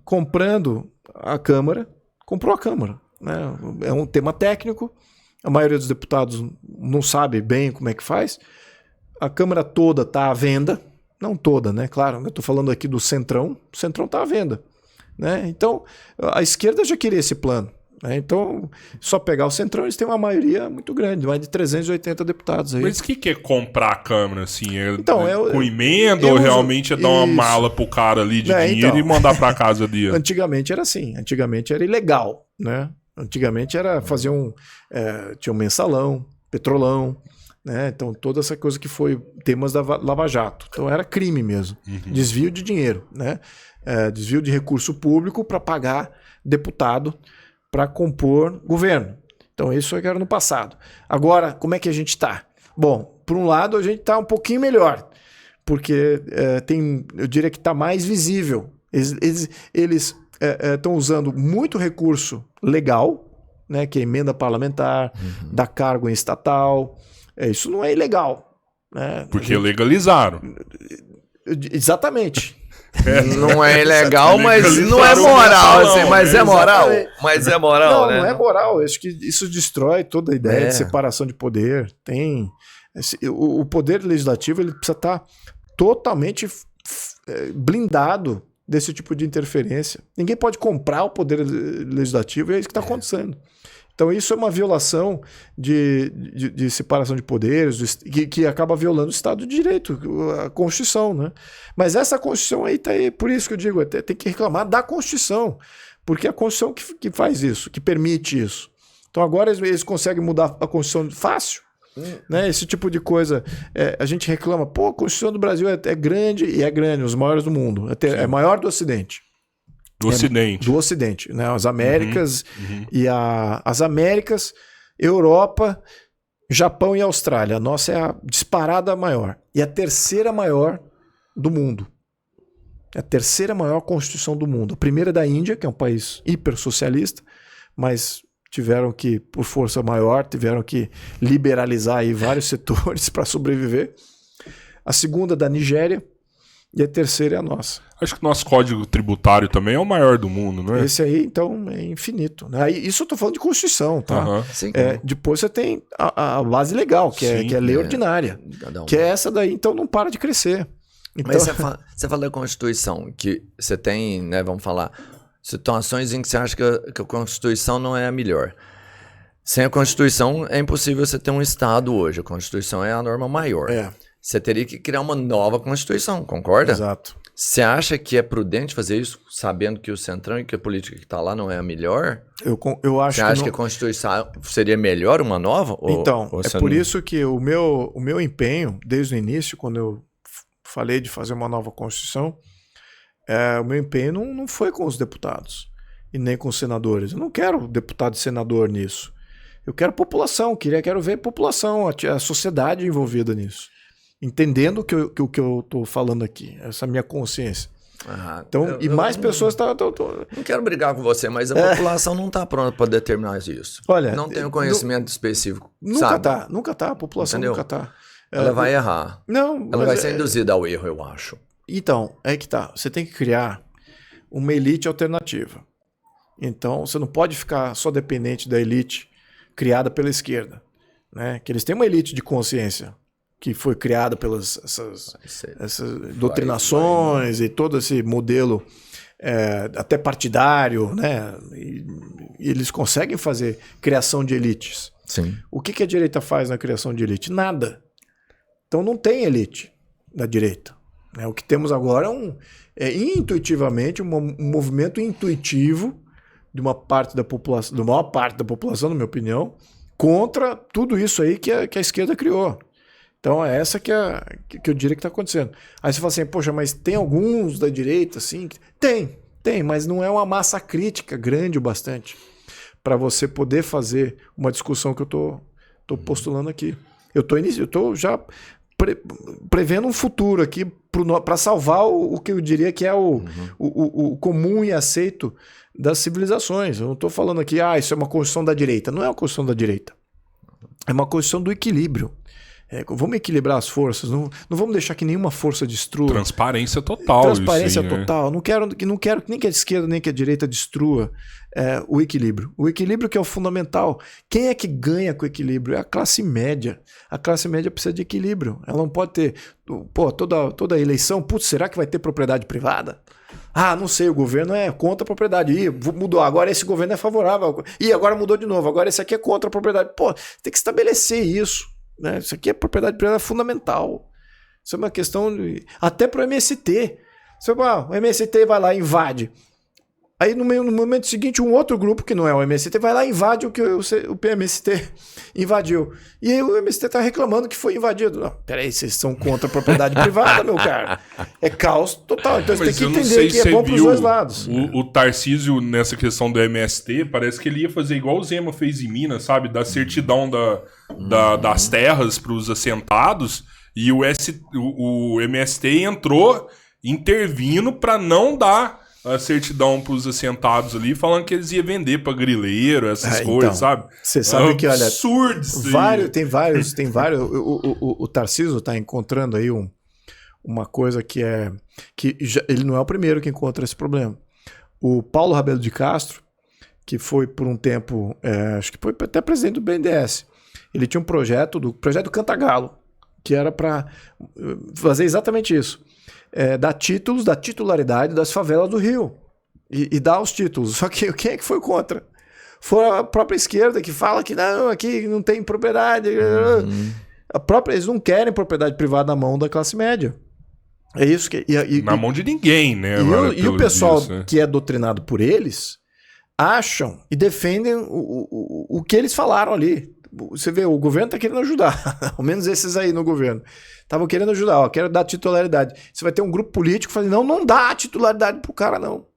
Comprando a Câmara, comprou a Câmara. Né? É um tema técnico, a maioria dos deputados não sabe bem como é que faz. A Câmara toda está à venda, não toda, né? Claro, eu estou falando aqui do Centrão, o Centrão está à venda. Né? Então, a esquerda já queria esse plano. Né? Então, só pegar o Centrão, eles têm uma maioria muito grande, mais de 380 deputados aí. Mas o que é comprar a Câmara, assim? Com emenda ou realmente é dar uma mala pro cara ali de dinheiro e mandar pra casa dele? Antigamente era assim, antigamente era ilegal, né? Antigamente era fazer tinha um mensalão, petrolão, né? Então toda essa coisa que foi temas da Lava Jato. Então era crime mesmo, desvio de dinheiro, né? Desvio de recurso público para pagar deputado para compor governo. Então isso era no passado. Agora, como é que a gente está? Bom, por um lado a gente está um pouquinho melhor, porque eu diria que está mais visível. Eles estão usando muito recurso legal, né, que é emenda parlamentar, dá cargo em estatal. Isso não é ilegal. Né? Porque legalizaram. Exatamente. Não é ilegal, mas não é moral, assim, mas é moral. Mas é moral, não, né? Não é moral. Acho que isso destrói toda a ideia de separação de poder. O poder legislativo ele precisa estar totalmente blindado desse tipo de interferência. Ninguém pode comprar o poder legislativo e é isso que está acontecendo. Então isso é uma violação de separação de poderes, que acaba violando o Estado de Direito, a Constituição, né? Mas essa Constituição aí está aí, por isso que eu digo, tem que reclamar da Constituição, porque é a Constituição que faz isso, que permite isso. Então agora eles conseguem mudar a Constituição fácil, né? Esse tipo de coisa, a gente reclama, a Constituição do Brasil é grande, e é grande, os maiores do mundo, é maior do Ocidente. Do Ocidente. Do Ocidente, né? As Américas e as Américas, Europa, Japão e Austrália. A nossa é a disparada maior. E a terceira maior do mundo. É a terceira maior Constituição do mundo. A primeira é da Índia, que é um país hipersocialista, mas tiveram que, por força maior, tiveram que liberalizar aí vários setores para sobreviver. A segunda é da Nigéria. E a terceira é a nossa. Acho que o nosso código tributário também é o maior do mundo, não é? Esse aí, então, é infinito. Né? Isso eu estou falando de Constituição, tá? Depois você tem a base legal, que é lei ordinária. Que é essa daí, então não para de crescer. Então... Mas você fala da Constituição, que você tem, né, vamos falar, situações em que você acha que a Constituição não é a melhor. Sem a Constituição é impossível você ter um Estado hoje. A Constituição é a norma maior. Você teria que criar uma nova Constituição, concorda? Exato. Você acha que é prudente fazer isso, sabendo que o Centrão e que a política que está lá não é a melhor? Eu acho Você acha que a Constituição seria melhor uma nova? Então, por isso que o meu empenho, desde o início, quando eu falei de fazer uma nova Constituição, o meu empenho não foi com os deputados e nem com os senadores. Eu não quero deputado e senador nisso. Eu quero população, quero ver população, a sociedade envolvida nisso. Entendendo o que eu estou falando aqui, essa minha consciência. Então, mais pessoas... Não quero brigar com você, mas a população não está pronta para determinar isso. Olha, não tem um conhecimento específico. Nunca tá. A população nunca está. Ela vai errar. Ela vai ser induzida ao erro, eu acho. Então, é que tá. Você tem que criar uma elite alternativa. Então, você não pode ficar só dependente da elite criada pela esquerda. Né? Que eles têm uma elite de consciência que foi criada pelas essas doutrinações e todo esse modelo até partidário, né? E eles conseguem fazer criação de elites. Sim. O que a direita faz na criação de elite? Nada. Então não tem elite na direita. Né? O que temos agora é intuitivamente um movimento intuitivo de uma parte da população, da maior parte da população, na minha opinião, contra tudo isso aí que a esquerda criou. Então é essa que eu diria que está acontecendo. Aí você fala assim, poxa, mas tem alguns da direita, assim? Tem. Tem, mas não é uma massa crítica grande o bastante para você poder fazer uma discussão que eu tô postulando aqui. Eu tô já prevendo um futuro aqui para salvar o que eu diria que é o comum e aceito das civilizações. Eu não estou falando aqui, isso é uma construção da direita. Não é uma construção da direita. É uma construção do equilíbrio. Vamos equilibrar as forças, não vamos deixar que nenhuma força destrua. Transparência total. Transparência isso aí, total. Não quero que nem que a esquerda nem que a direita destrua o equilíbrio. O equilíbrio que é o fundamental. Quem é que ganha com o equilíbrio? É a classe média. A classe média precisa de equilíbrio. Ela não pode ter... toda eleição, será que vai ter propriedade privada? Não sei, o governo é contra a propriedade. Mudou, agora esse governo é favorável. Agora mudou de novo, agora esse aqui é contra a propriedade. Tem que estabelecer isso. Né? Isso aqui é propriedade privada fundamental. Isso é uma questão até para o MST. O MST vai lá e invade. Aí no momento seguinte um outro grupo que não é o MST vai lá e invade o que o PMST invadiu. E aí o MST está reclamando que foi invadido. Não, peraí, vocês são contra a propriedade privada, meu cara. É caos total. Então você tem que entender que é bom para os dois lados. O Tarcísio, nessa questão do MST, parece que ele ia fazer igual o Zema fez em Minas, sabe? Da certidão das terras para os assentados. E o MST entrou intervindo para não dar a certidão para os assentados ali, falando que eles iam vender para grileiro, essas coisas, sabe? Você sabe que, olha, absurdo isso aí. Tem vários. O Tarcísio está encontrando aí uma coisa que ele não é o primeiro que encontra esse problema. O Paulo Rabelo de Castro, que foi por um tempo, acho que foi até presidente do BNDES, ele tinha um projeto do Cantagalo, que era para fazer exatamente isso. Dar títulos da titularidade das favelas do Rio e dar os títulos. Só que quem é que foi contra? Foi a própria esquerda que fala que não, aqui não tem propriedade. Eles não querem propriedade privada na mão da classe média. É isso que... na mão de ninguém, né? E o pessoal que é doutrinado por eles acham e defendem o que eles falaram ali. Você vê, o governo está querendo ajudar. Ao menos esses aí no governo. Estavam querendo ajudar. Quero dar titularidade. Você vai ter um grupo político falando, não dá titularidade pro cara, não.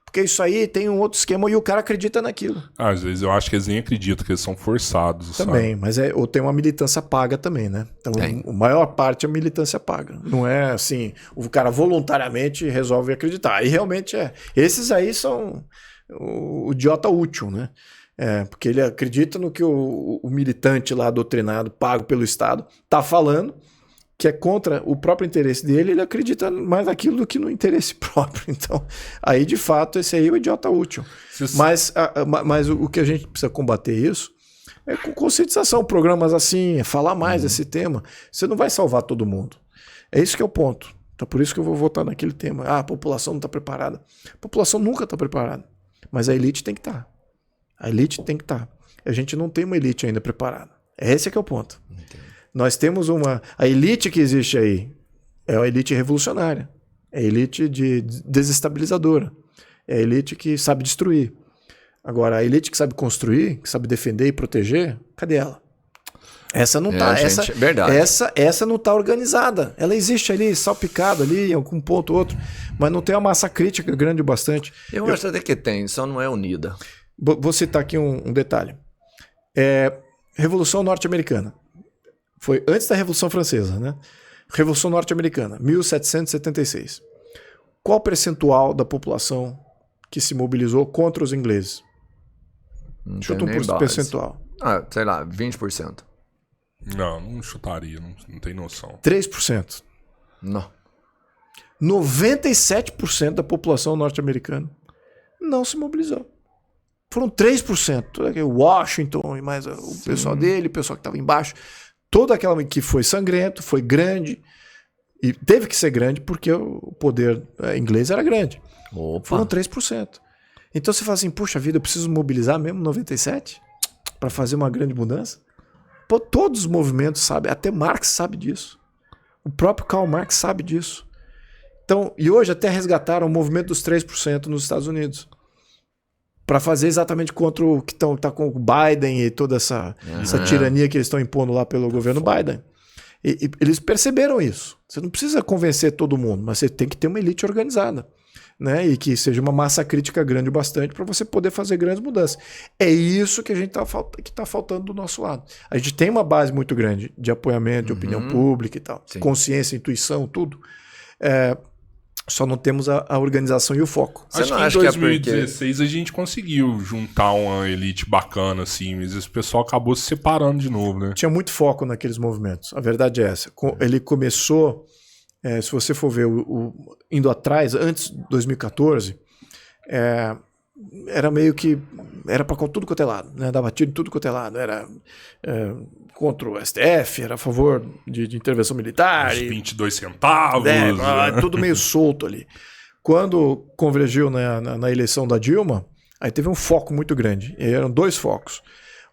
Porque isso aí tem um outro esquema e o cara acredita naquilo. Às vezes eu acho que eles nem acreditam, que eles são forçados. Também, sabe? Mas ou tem uma militância paga também, né? Então, a maior parte é militância paga. Não é assim, o cara voluntariamente resolve acreditar. E realmente é. Esses aí são o idiota útil, né? Porque ele acredita no que o militante lá doutrinado, pago pelo Estado, tá falando, que é contra o próprio interesse dele, ele acredita mais naquilo do que no interesse próprio. Então, aí de fato, esse aí é o idiota útil. Mas o que a gente precisa combater isso é com conscientização, programas assim, falar mais desse tema. Você não vai salvar todo mundo. É isso que é o ponto. Então, por isso que eu vou votar naquele tema. A população não está preparada. A população nunca está preparada. Mas a elite tem que estar. A elite tem que estar. A gente não tem uma elite ainda preparada. Esse é que é o ponto. Entendi. Nós temos a elite que existe aí é a elite revolucionária. É a elite desestabilizadora. É a elite que sabe destruir. Agora, a elite que sabe construir, que sabe defender e proteger, cadê ela? Essa não está. Essa não está organizada. Ela existe ali, salpicada ali, em algum ponto ou outro, mas não tem uma massa crítica grande o bastante. Eu acho até que tem, só não é unida. Vou citar aqui um detalhe. Revolução Norte-Americana. Foi antes da Revolução Francesa, né? Revolução Norte-Americana, 1776. Qual percentual da população que se mobilizou contra os ingleses? Chuta um percentual. Sei lá, 20%. Não chutaria, não tem noção. 3%. Não. 97% da população norte-americana não se mobilizou. Foram 3%. Washington e mais o pessoal dele, o pessoal que estava embaixo. Toda aquela que foi sangrento, foi grande. E teve que ser grande porque o poder inglês era grande. Opa. Foram 3%. Então você fala assim, puxa vida, eu preciso mobilizar mesmo 97% para fazer uma grande mudança? Pô, todos os movimentos sabem, até Marx sabe disso. O próprio Karl Marx sabe disso. Então, e hoje até resgataram o movimento dos 3% nos Estados Unidos. Para fazer exatamente contra o que tá com o Biden e toda essa tirania que eles estão impondo lá pelo governo Biden. E eles perceberam isso. Você não precisa convencer todo mundo, mas você tem que ter uma elite organizada, né? E que seja uma massa crítica grande o bastante para você poder fazer grandes mudanças. É isso que a gente tá faltando do nosso lado. A gente tem uma base muito grande de apoiamento, de opinião pública e tal, consciência, intuição, tudo. Só não temos a organização e o foco. Acho que em 2016 a gente conseguiu juntar uma elite bacana, assim, mas o pessoal acabou se separando de novo, né? Tinha muito foco naqueles movimentos. A verdade é essa. Ele começou, se você for ver, indo atrás, antes de 2014, era meio que... Era para tudo quanto é lado, né? Dava tiro em tudo quanto é lado. Era contra o STF, era a favor de intervenção militar. Os 22 centavos. Tudo meio solto ali. Quando convergiu na eleição da Dilma, aí teve um foco muito grande. E eram 2 focos.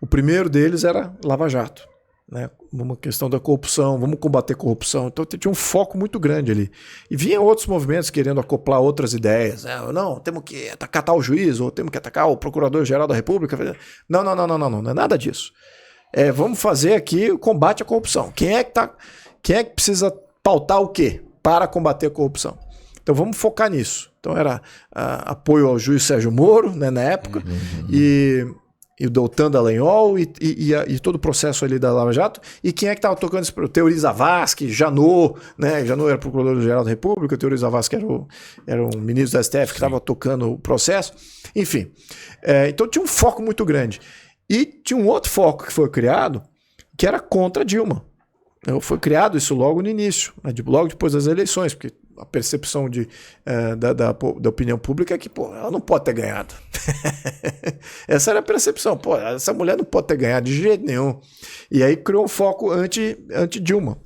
O primeiro deles era Lava Jato, né? Uma questão da corrupção, vamos combater corrupção. Então tinha um foco muito grande ali. E vinham outros movimentos querendo acoplar outras ideias. Não, temos que atacar tal juiz, ou temos que atacar o Procurador-Geral da República. Não é nada disso. Vamos fazer aqui o combate à corrupção. Quem é que precisa pautar o quê para combater a corrupção? Então vamos focar nisso. Então era apoio ao juiz Sérgio Moro, né, na época, e o Deltan Dallagnol e todo o processo ali da Lava Jato. E quem é que estava tocando isso? O Teori Zavascki, Janot, né? Janot era Procurador-Geral da República, o Teori Zavascki era um ministro da STF que estava tocando o processo. Enfim, então tinha um foco muito grande. E tinha um outro foco que foi criado, que era contra Dilma. Foi criado isso logo no início, né? Logo depois das eleições, porque a percepção da opinião pública é que, ela não pode ter ganhado. Essa era a percepção. Essa mulher não pode ter ganhado de jeito nenhum. E aí criou um foco anti-Dilma.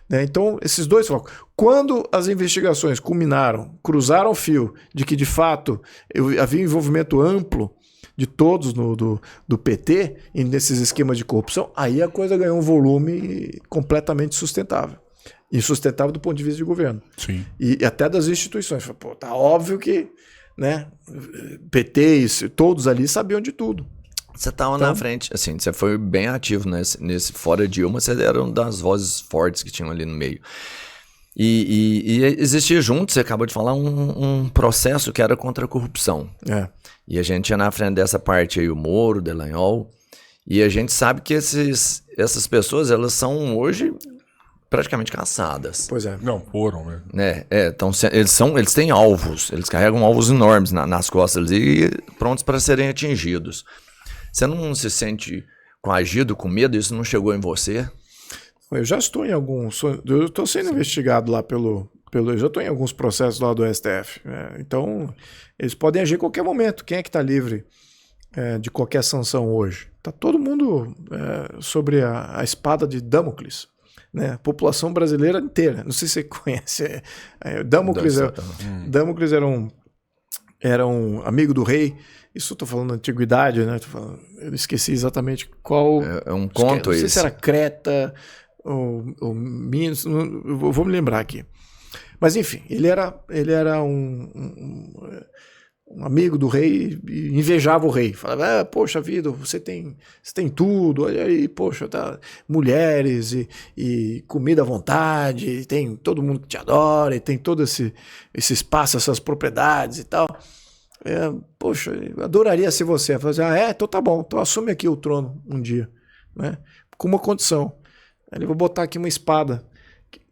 Né? Então, esses 2 focos. Quando as investigações culminaram, cruzaram o fio de que, de fato, havia um envolvimento amplo de todos do PT e nesses esquemas de corrupção, aí a coisa ganhou um volume completamente sustentável. Insustentável do ponto de vista de governo. Sim. E até das instituições. Tá óbvio que, né, PT, todos ali sabiam de tudo. Você estava na frente, assim, você foi bem ativo nesse fora Dilma, você era uma das vozes fortes que tinham ali no meio. E existia junto, você acabou de falar, um processo que era contra a corrupção. E a gente tinha na frente dessa parte aí o Moro, o Dallagnol, e a gente sabe que essas pessoas, elas são hoje praticamente caçadas. Pois é. Não, foram, né? Então eles têm alvos, eles carregam alvos enormes nas costas e prontos para serem atingidos. Você não se sente coagido, com medo? Isso não chegou em você? Eu já estou em alguns... Eu estou sendo investigado lá eu já estou em alguns processos lá do STF. Então, eles podem agir a qualquer momento. Quem é que está livre de qualquer sanção hoje? Está todo mundo sobre a espada de Damocles. Né? A população brasileira inteira. Não sei se você conhece. Damocles era um amigo do rei. Isso eu estou falando da antiguidade, né? Eu esqueci exatamente qual... É um conto esse. Não sei se era Creta ou Minos. Eu vou me lembrar aqui. Mas enfim, ele era um amigo do rei e invejava o rei. Falava, poxa vida, você tem tudo, olha aí, poxa, tá, mulheres e comida à vontade, tem todo mundo que te adora, e tem todo esse espaço, essas propriedades e tal. Poxa, eu adoraria ser você. Fazer, então tá bom, então assume aqui o trono um dia, né? Com uma condição. Aí eu vou botar aqui uma espada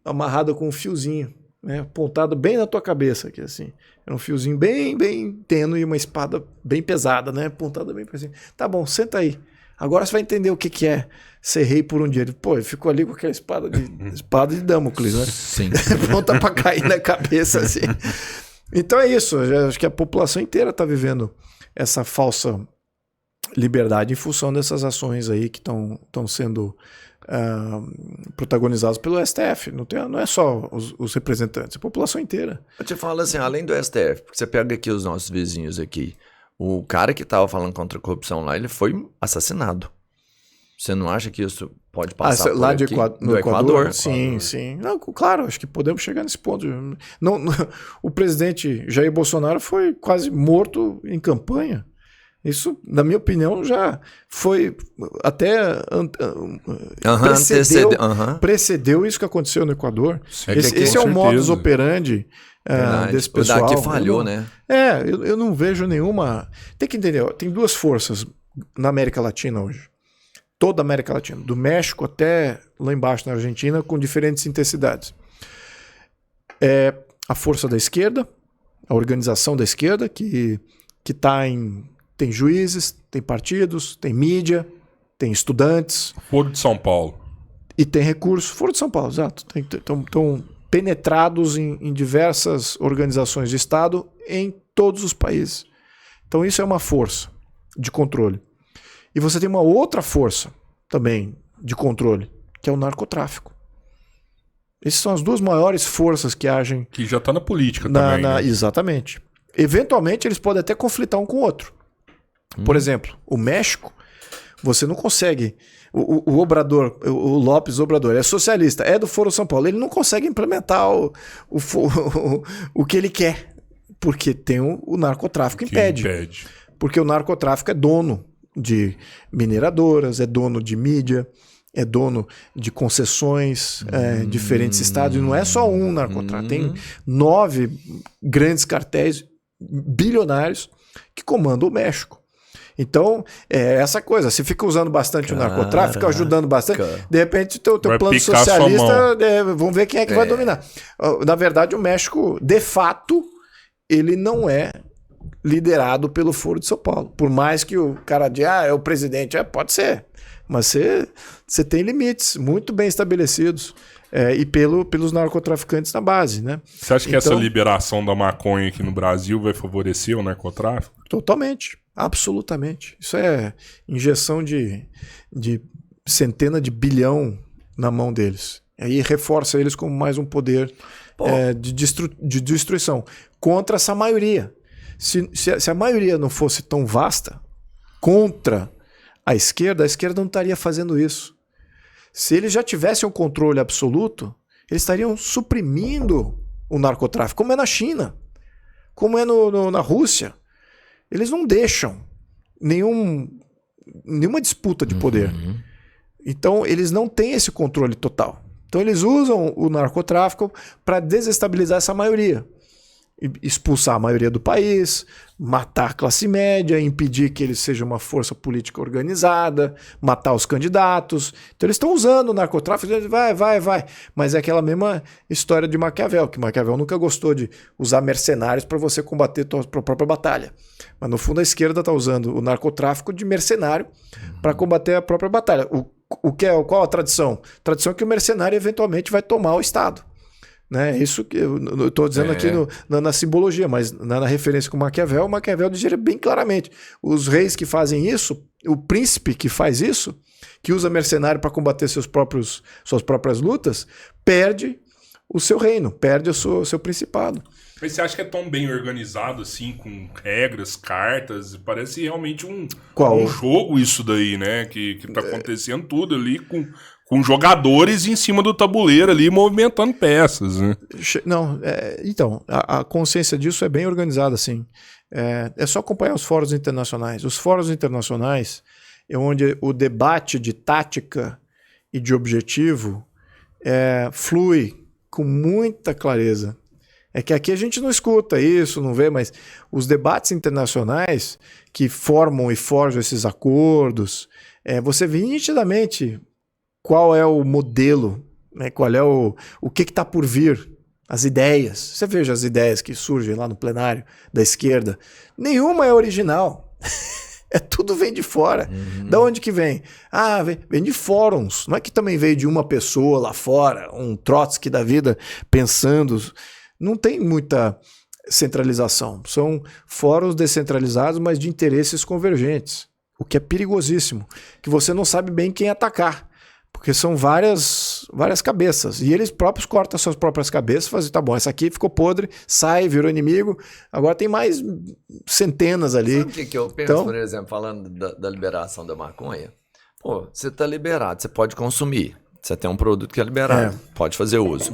amarrada com um fiozinho, né, apontado bem na tua cabeça, aqui assim. Era um fiozinho bem, bem tênue e uma espada bem pesada, né, apontada bem para cima. Tá bom, senta aí. Agora você vai entender o que é ser rei por um dia. Ele, ele ficou ali com aquela espada de Damocles, né? Sim. Pronta para cair na cabeça, assim. Então é isso. Eu acho que a população inteira está vivendo essa falsa liberdade em função dessas ações aí que estão sendo protagonizadas pelo STF. Não é só os representantes, a população inteira. Eu te falo assim, além do STF, porque você pega aqui os nossos vizinhos aqui, o cara que estava falando contra a corrupção lá, ele foi assassinado. Você não acha que isso pode passar por lá aqui? No Equador? Sim, sim. Não, claro, acho que podemos chegar nesse ponto. O presidente Jair Bolsonaro foi quase morto em campanha. Isso, na minha opinião, já foi até precedeu isso que aconteceu no Equador. Esse é o modus operandi desse pessoal. O daqui falhou, né? Eu não vejo nenhuma... Tem que entender, tem duas forças na América Latina hoje. Toda a América Latina, do México até lá embaixo na Argentina, com diferentes intensidades. A força da esquerda, a organização da esquerda, que tem juízes, tem partidos, tem mídia, tem estudantes. Foro de São Paulo. E tem recursos. Foro de São Paulo, exato. Estão penetrados em diversas organizações de Estado em todos os países. Então isso é uma força de controle. E você tem uma outra força também de controle, que é o narcotráfico. Essas são as duas maiores forças que agem... Que já está na política também. Né? Exatamente. Eventualmente eles podem até conflitar um com o outro. Por exemplo, o México, você não consegue... O Obrador, o López Obrador, é socialista, é do Foro São Paulo. Ele não consegue implementar o que ele quer, porque tem o narcotráfico impede. Porque o narcotráfico é dono de mineradoras, é dono de mídia, é dono de concessões, diferentes estados. E não é só um narcotráfico. Tem 9 grandes cartéis bilionários que comandam o México. Então, essa coisa. Você fica usando bastante o narcotráfico, fica ajudando bastante. De repente, teu plano socialista, vamos ver quem é que vai dominar. Na verdade, o México, de fato, ele não é liderado pelo Foro de São Paulo. Por mais que o cara diga, é o presidente. Pode ser. Mas você tem limites muito bem estabelecidos. E pelos narcotraficantes na base, né? Você acha que essa liberação da maconha aqui no Brasil vai favorecer o narcotráfico? Totalmente. Absolutamente. Isso é injeção de centena de bilhão na mão deles. Aí reforça eles como mais um poder de destruição contra essa maioria. Se a maioria não fosse tão vasta contra a esquerda não estaria fazendo isso. Se eles já tivessem um controle absoluto, eles estariam suprimindo o narcotráfico, como é na China, como é na Rússia. Eles não deixam nenhuma disputa de poder. Então, eles não têm esse controle total. Então, eles usam o narcotráfico para desestabilizar essa maioria. Expulsar a maioria do país, matar a classe média, impedir que eles sejam uma força política organizada, matar os candidatos. Então eles estão usando o narcotráfico, vai. Mas é aquela mesma história de Maquiavel, que Maquiavel nunca gostou de usar mercenários para você combater a sua própria batalha. Mas no fundo a esquerda está usando o narcotráfico de mercenário para combater a própria batalha. Qual a tradição? A tradição é que o mercenário eventualmente vai tomar o Estado. Né? Isso que eu estou dizendo aqui na simbologia, mas na referência com Maquiavel dizia bem claramente: os reis que fazem isso, o príncipe que faz isso, que usa mercenário para combater suas próprias lutas, perde o seu reino, perde o seu principado. Mas você acha que é tão bem organizado assim, com regras, cartas? Parece realmente um jogo isso daí, né? Que tá acontecendo tudo ali com jogadores em cima do tabuleiro ali, movimentando peças, né? Não, então, a consciência disso é bem organizada, assim. É só acompanhar os fóruns internacionais. Os fóruns internacionais é onde o debate de tática e de objetivo flui com muita clareza. É que aqui a gente não escuta isso, não vê, mas os debates internacionais que formam e forjam esses acordos, você vê nitidamente qual é o modelo, né? Qual é o que está por vir, as ideias. Você veja as ideias que surgem lá no plenário da esquerda. Nenhuma é original. Tudo vem de fora. Da onde que vem? Vem de fóruns. Não é que também veio de uma pessoa lá fora, um Trotsky da vida pensando. Não tem muita centralização. São fóruns descentralizados, mas de interesses convergentes. O que é perigosíssimo. Que você não sabe bem quem atacar. Porque são várias cabeças. E eles próprios cortam as suas próprias cabeças e fazem, tá bom, essa aqui ficou podre, sai, virou inimigo, agora tem mais centenas ali. Sabe o que eu penso, por exemplo, falando da liberação da maconha? Pô, você tá liberado, você pode consumir. Você tem um produto que é liberado, pode fazer uso.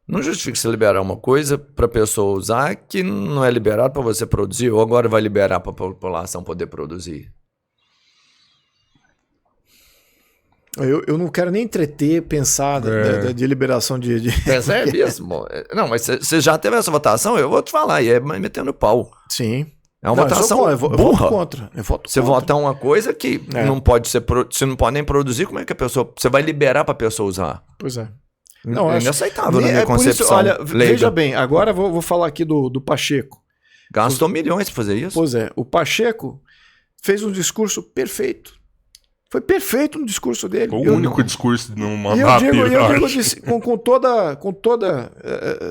Não justifica você liberar uma coisa para a pessoa usar que não é liberado para você produzir, ou agora vai liberar para a população poder produzir. Eu não quero nem entreter, pensar de liberação de... Mas é mesmo. Não, mas você já teve essa votação, eu vou te falar, e é metendo pau. Sim. É uma votação eu voto contra. Você votar uma coisa que não pode ser... Você não pode nem produzir, como é que a pessoa... Você vai liberar para a pessoa usar? Pois é. Não, é inaceitável na minha concepção. Isso, olha, veja bem, agora vou falar aqui do Pacheco. Gastou milhões para fazer isso. Pois é, o Pacheco fez um discurso perfeito. Foi perfeito no discurso dele. Foi o único discurso de não mandar eu digo com toda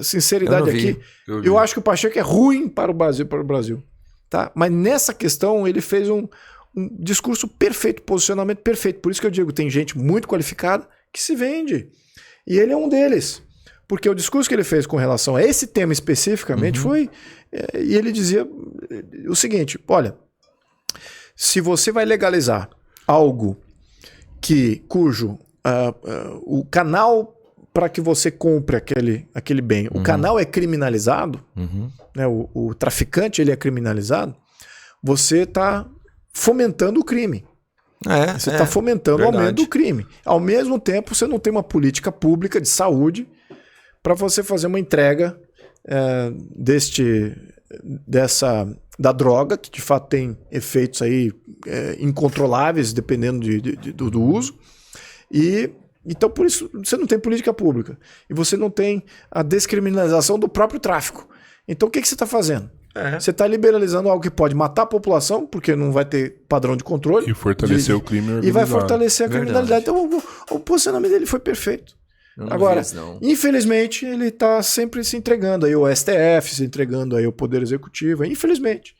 sinceridade aqui, eu acho que o Pacheco é ruim para o Brasil. Tá? Mas nessa questão ele fez um discurso perfeito, posicionamento perfeito. Por isso que eu digo, tem gente muito qualificada que se vende. E ele é um deles. Porque o discurso que ele fez com relação a esse tema especificamente foi... e ele dizia o seguinte, olha, se você vai legalizar algo cujo o canal para que você compre aquele bem, o canal é criminalizado, né, o traficante ele é criminalizado, você está fomentando o crime. Você está fomentando o aumento do crime. Ao mesmo tempo, você não tem uma política pública de saúde para você fazer uma entrega da droga, que de fato tem efeitos aí incontroláveis dependendo do uso. Então, por isso, você não tem política pública. E você não tem a descriminalização do próprio tráfico. Então, o que você está fazendo? Você está liberalizando algo que pode matar a população, porque não vai ter padrão de controle. E fortalecer o crime organizado. E vai fortalecer a criminalidade. Então, o posicionamento dele foi perfeito. Agora, infelizmente, ele está sempre se entregando aí, o STF se entregando aí, o Poder Executivo, infelizmente.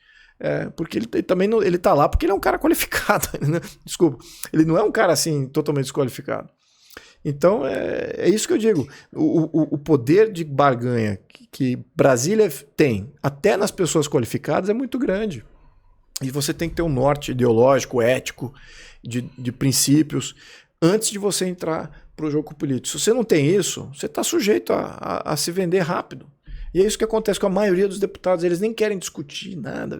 Porque ele também ele está lá porque ele é um cara qualificado. Né? Desculpa, ele não é um cara assim totalmente desqualificado. Então, é isso que eu digo. O poder de barganha que Brasília tem, até nas pessoas qualificadas, é muito grande. E você tem que ter um norte ideológico, ético, de princípios, antes de você entrar para o jogo político. Se você não tem isso, você está sujeito a se vender rápido. E é isso que acontece com a maioria dos deputados. Eles nem querem discutir nada.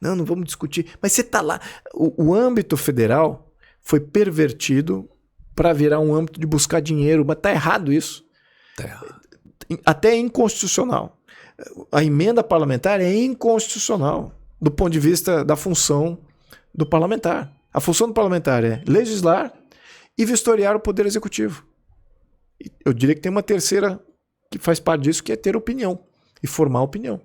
Não vamos discutir. Mas você está lá. O âmbito federal foi pervertido para virar um âmbito de buscar dinheiro. Mas está errado isso. Tá errado. Até é inconstitucional. A emenda parlamentar é inconstitucional do ponto de vista da função do parlamentar. A função do parlamentar é legislar e vistoriar o Poder Executivo. Eu diria que tem uma terceira que faz parte disso, que é ter opinião e formar opinião.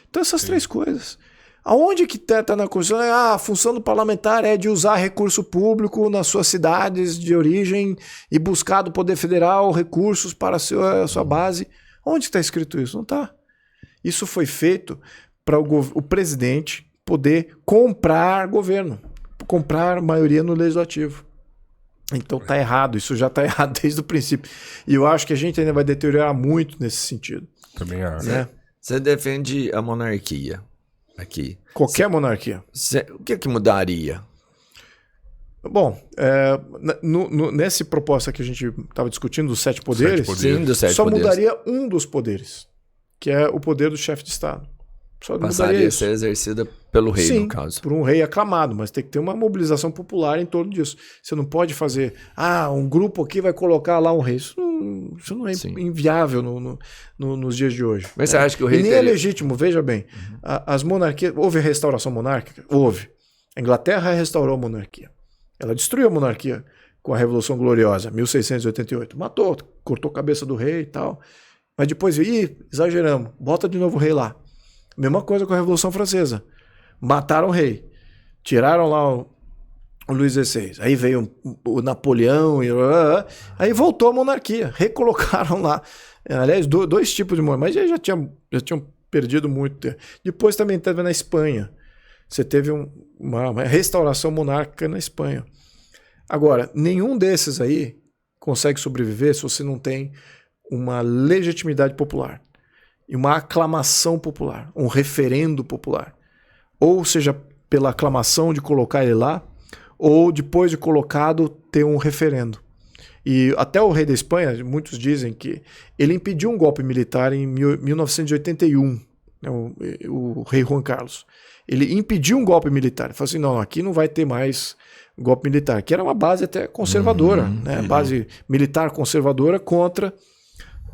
Então essas três coisas. Aonde que está na Constituição? A função do parlamentar é de usar recurso público nas suas cidades de origem e buscar do Poder Federal recursos para a sua base. Onde está escrito isso? Não está. Isso foi feito para o presidente poder comprar governo, comprar maioria no legislativo. Então está errado, isso já está errado desde o princípio. E eu acho que a gente ainda vai deteriorar muito nesse sentido. Também acho. Né? Você defende a monarquia aqui. Qualquer monarquia. O que mudaria? Bom, nessa proposta que a gente estava discutindo dos 7 poderes, Sim, dos 7 só poderes. mudaria um dos poderes, que é o poder do chefe de Estado. Só passaria a ser exercida pelo rei, sim, no caso. Por um rei aclamado, mas tem que ter uma mobilização popular em torno disso. Você não pode fazer, um grupo aqui vai colocar lá um rei. Isso não é inviável nos dias de hoje. Mas você acha que o rei nem é legítimo, veja bem. As monarquias... Houve restauração monárquica? Houve. A Inglaterra restaurou a monarquia. Ela destruiu a monarquia com a Revolução Gloriosa, 1688. Matou, cortou a cabeça do rei e tal. Mas depois, exageramos, bota de novo o rei lá. Mesma coisa com a Revolução Francesa. Mataram o rei. Tiraram lá o Luís XVI. Aí veio o Napoleão. Aí voltou a monarquia. Recolocaram lá. Aliás, dois tipos de monarquia. Mas já tinham perdido muito. Depois também teve na Espanha. Você teve uma restauração monárquica na Espanha. Agora, nenhum desses aí consegue sobreviver se você não tem uma legitimidade popular. E uma aclamação popular, um referendo popular. Ou seja, pela aclamação de colocar ele lá, ou depois de colocado, ter um referendo. E até o rei da Espanha, muitos dizem que ele impediu um golpe militar em 1981, né, o rei Juan Carlos. Ele impediu um golpe militar. Ele falou assim, não, aqui não vai ter mais golpe militar, que era uma base até conservadora, né? Base militar conservadora contra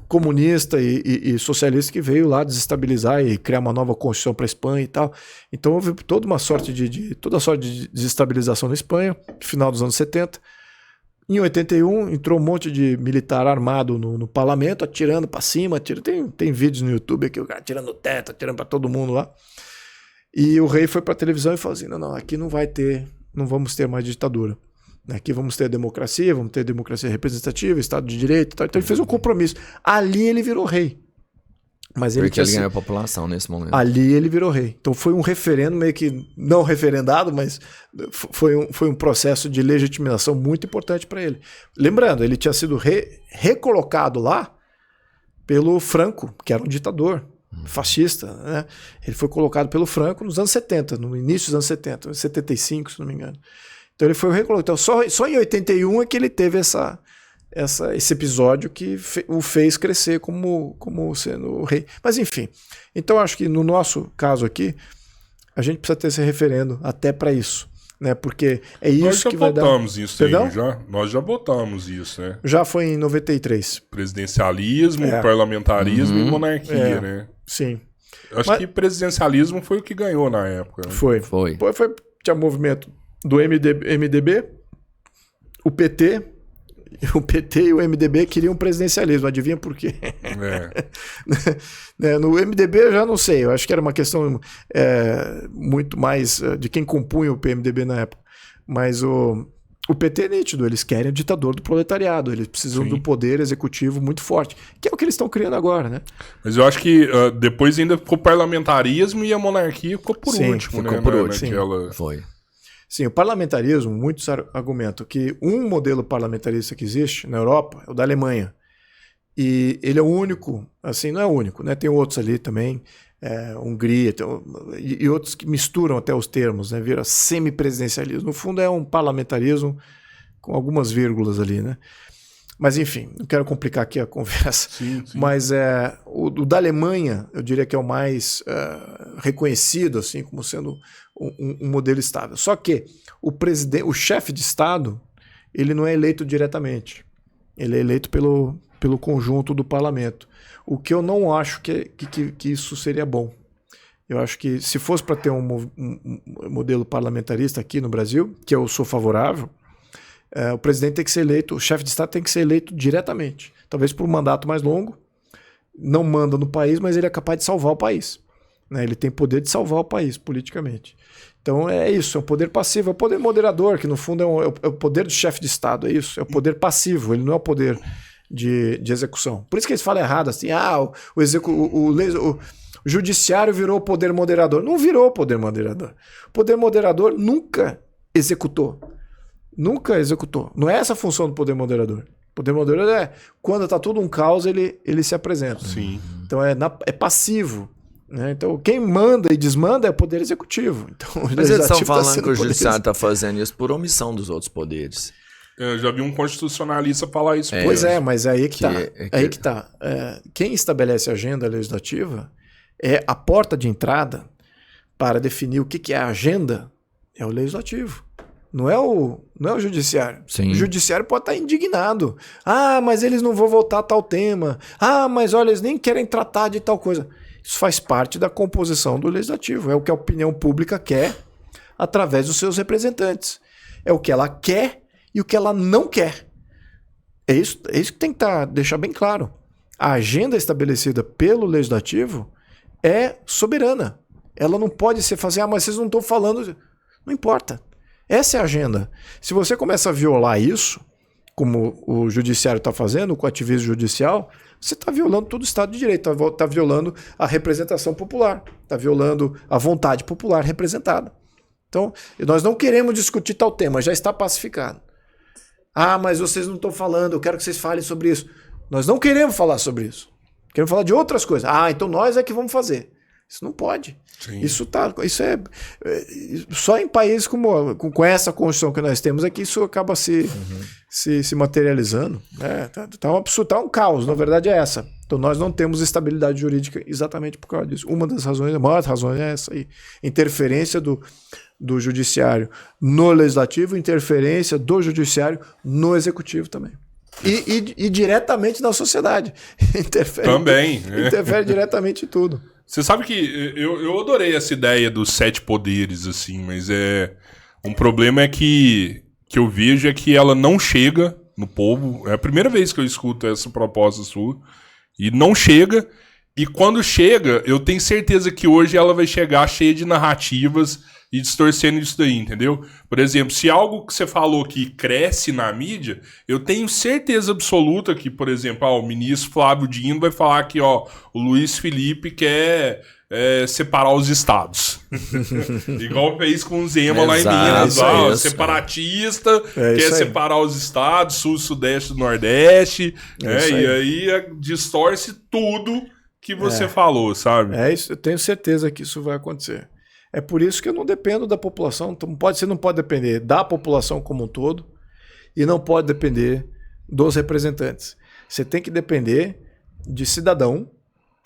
comunista e socialista que veio lá desestabilizar e criar uma nova constituição para a Espanha e tal. Então houve toda sorte de desestabilização na Espanha, no final dos anos 70. Em 81 entrou um monte de militar armado no parlamento, atirando para cima, tem vídeos no YouTube aqui, o cara atirando no teto, atirando para todo mundo lá. E o rei foi para a televisão e falou assim, não, aqui não vamos ter mais ditadura. Aqui vamos ter democracia representativa, Estado de Direito e tal. Então ele fez um compromisso. Ali ele virou rei. Mas porque ele ganhou a população nesse momento. Ali ele virou rei. Então foi um referendo meio que não referendado, mas foi um processo de legitimação muito importante para ele. Lembrando, ele tinha sido recolocado lá pelo Franco, que era um ditador fascista, né? Ele foi colocado pelo Franco nos anos 70, no início dos anos 70, 75, se não me engano. Então ele foi recolocado. Então, só em 81 é que ele teve esse episódio que o fez crescer como sendo o rei. Mas enfim, então acho que no nosso caso aqui, a gente precisa ter esse referendo até para isso, né? Porque é isso que vai dar... Nós já votamos isso, né? Já foi em 93. Presidencialismo, parlamentarismo e monarquia, né? Sim. Acho que presidencialismo foi o que ganhou na época. Né? Foi. Tinha movimento do MDB, o PT e o MDB queriam presidencialismo. Adivinha por quê? No MDB eu já não sei. Eu acho que era uma questão muito mais de quem compunha o PMDB na época. Mas o PT é nítido. Eles querem o ditador do proletariado. Eles precisam do poder executivo muito forte. Que é o que eles estão criando agora, né? Mas eu acho que depois ainda ficou o parlamentarismo e a monarquia ficou por último. Ficou por último. Foi. Sim, o parlamentarismo, muitos argumentam que um modelo parlamentarista que existe na Europa é o da Alemanha. E ele é o único, assim, não é o único, né? Tem outros ali também, Hungria, e outros que misturam até os termos, né? Vira semipresidencialismo. No fundo é um parlamentarismo com algumas vírgulas ali, né? Mas enfim, não quero complicar aqui a conversa. Sim. Mas o da Alemanha, eu diria que é o mais reconhecido assim, como sendo um modelo estável. Só que o chefe de Estado, ele não é eleito diretamente. Ele é eleito pelo conjunto do parlamento. O que eu não acho que isso seria bom. Eu acho que se fosse para ter um modelo parlamentarista aqui no Brasil, que eu sou favorável, o presidente tem que ser eleito, o chefe de Estado tem que ser eleito diretamente. Talvez por um mandato mais longo, não manda no país, mas ele é capaz de salvar o país. Né? Ele tem poder de salvar o país politicamente. Então é isso, é o poder passivo, é o poder moderador, que no fundo é o poder do chefe de Estado, é isso, é o poder passivo, ele não é o poder de execução. Por isso que eles falam errado, assim, o judiciário virou o poder moderador. Não virou o poder moderador. O poder moderador nunca executou. Nunca executou. Não é essa a função do poder moderador. O poder moderador é quando está tudo um caos, ele se apresenta. Sim. Então é passivo. Né? Então quem manda e desmanda é o poder executivo. Então, mas eles estão falando que o judiciário está fazendo isso por omissão dos outros poderes. Eu já vi um constitucionalista falar isso. Pois mas aí que está. Aí que tá. Quem estabelece a agenda legislativa é a porta de entrada para definir o que é a agenda, é o legislativo. Não é o judiciário. Sim. O judiciário pode estar indignado. Mas eles não vão votar tal tema. Mas olha, eles nem querem tratar de tal coisa. Isso faz parte da composição do legislativo. É o que a opinião pública quer através dos seus representantes. É o que ela quer e o que ela não quer. É isso que tem que deixar bem claro. A agenda estabelecida pelo legislativo é soberana. Ela não pode ser fazer, mas vocês não estão falando. Não importa. Essa é a agenda. Se você começa a violar isso, como o judiciário está fazendo, com o ativismo judicial, você está violando todo o Estado de Direito, está violando a representação popular, está violando a vontade popular representada. Então, nós não queremos discutir tal tema, já está pacificado. Mas vocês não estão falando, eu quero que vocês falem sobre isso. Nós não queremos falar sobre isso. Queremos falar de outras coisas. Então nós é que vamos fazer. Isso não pode. Sim. Isso é só em países com essa Constituição que nós temos é que isso acaba se materializando. Tá um absurdo, tá um caos. Na verdade é essa. Então nós não temos estabilidade jurídica exatamente por causa disso. Uma das razões, a maior razão é essa aí. Interferência do judiciário no legislativo, interferência do judiciário no executivo também. E diretamente na sociedade. Interfere diretamente em tudo. Você sabe que eu adorei essa ideia dos 7 poderes, assim, mas um problema é que eu vejo é que ela não chega no povo. É a primeira vez que eu escuto essa proposta sua. E não chega. E quando chega, eu tenho certeza que hoje ela vai chegar cheia de narrativas e distorcendo isso daí, entendeu? Por exemplo, se algo que você falou que cresce na mídia, eu tenho certeza absoluta que, por exemplo, o ministro Flávio Dino vai falar que o Luiz Felipe quer separar os estados. Igual fez com o Zema lá em Minas. Separatista, quer separar os estados, sul, sudeste do nordeste, e aí distorce tudo que você falou, sabe? Isso, eu tenho certeza que isso vai acontecer. É por isso que eu não dependo da população. Então você não pode depender da população como um todo e não pode depender dos representantes. Você tem que depender de cidadão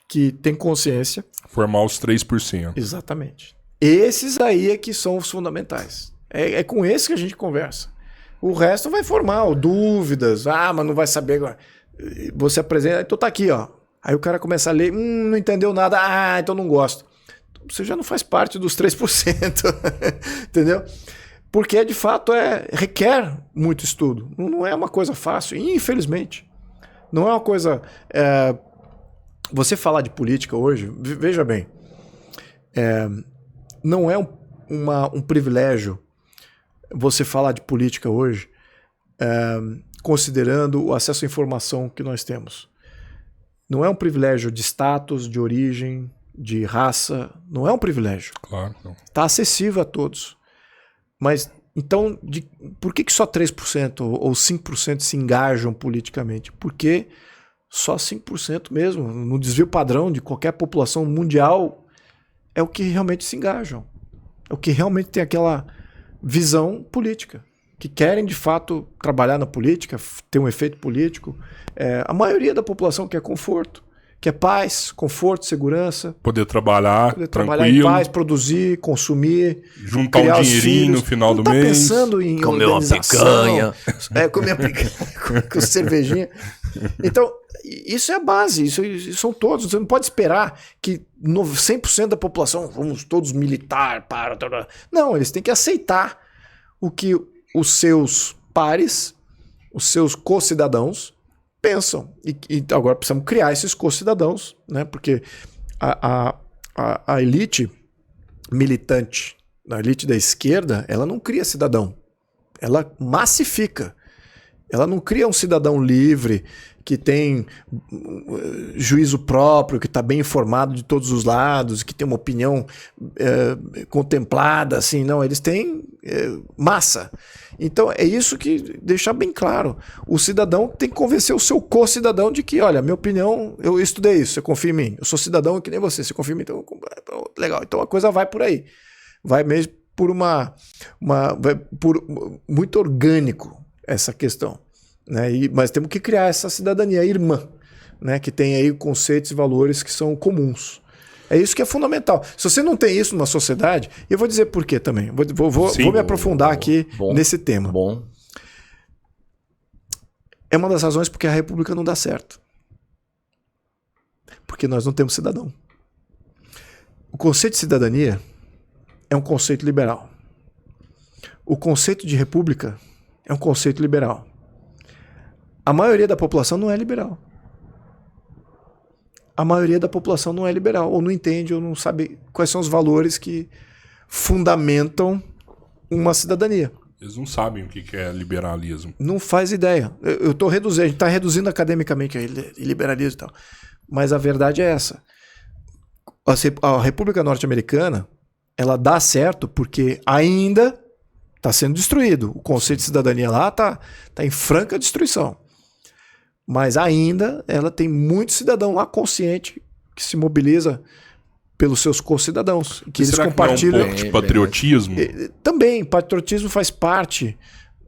que tem consciência. Formar os 3%. Exatamente. Esses aí é que são os fundamentais. É com esses que a gente conversa. O resto vai formar dúvidas. Mas não vai saber agora. Você apresenta, então tá aqui, ó. Aí o cara começa a ler, não entendeu nada, então não gosto. Você já não faz parte dos 3%, entendeu? Porque, de fato, requer muito estudo. Não é uma coisa fácil, infelizmente. Não é uma coisa... Você falar de política hoje, veja bem, não é um privilégio você falar de política hoje considerando o acesso à informação que nós temos. Não é um privilégio de status, de origem, de raça, não é um privilégio. Claro. Está acessível a todos. Mas, então, por que só 3% ou 5% se engajam politicamente? Porque só 5% mesmo, no desvio padrão de qualquer população mundial, é o que realmente se engajam. É o que realmente tem aquela visão política. Que querem, de fato, trabalhar na política, ter um efeito político. A maioria da população quer conforto. Quer paz, conforto, segurança. Poder trabalhar em paz, produzir, consumir. Juntar um dinheirinho no final do mês. Não tá pensando em comer uma picanha. Comer uma picanha com cervejinha. Então, isso é a base. Isso são todos. Você não pode esperar que 100% da população, vamos todos militar, Não, eles têm que aceitar o que os seus pares, os seus co-cidadãos pensam. E agora precisamos criar esses co-cidadãos, né? Porque a elite militante, a elite da esquerda, ela não cria cidadão. Ela massifica. Ela não cria um cidadão livre, que tem juízo próprio, que está bem informado de todos os lados, que tem uma opinião contemplada, assim. Não, eles têm massa. Então é isso que deixar bem claro. O cidadão tem que convencer o seu co-cidadão de que, olha, minha opinião, eu estudei isso, você confia em mim. Eu sou cidadão que nem você confia em mim. Então, legal. Então a coisa vai por aí. Vai mesmo por por muito orgânico essa questão. Né? Mas temos que criar essa cidadania irmã, né? Que tem aí conceitos e valores que são comuns. É isso que é fundamental. Se você não tem isso numa sociedade, eu vou dizer por quê também. Vou me aprofundar aqui nesse tema. É uma das razões porque a República não dá certo. Porque nós não temos cidadão. O conceito de cidadania é um conceito liberal. O conceito de república é um conceito liberal. A maioria da população não é liberal. A maioria da população não é liberal, ou não entende, ou não sabe quais são os valores que fundamentam uma cidadania. Eles não sabem o que é liberalismo. Não faz ideia. Eu estou reduzindo, a gente está reduzindo academicamente a liberalismo e tal. Mas a verdade é essa. A República Norte-Americana, ela dá certo porque ainda está sendo destruído. O conceito de cidadania lá está em franca destruição. Mas ainda ela tem muito cidadão lá consciente que se mobiliza pelos seus co-cidadãos, que eles será compartilham. Que não é um pouco de patriotismo? Também, patriotismo faz parte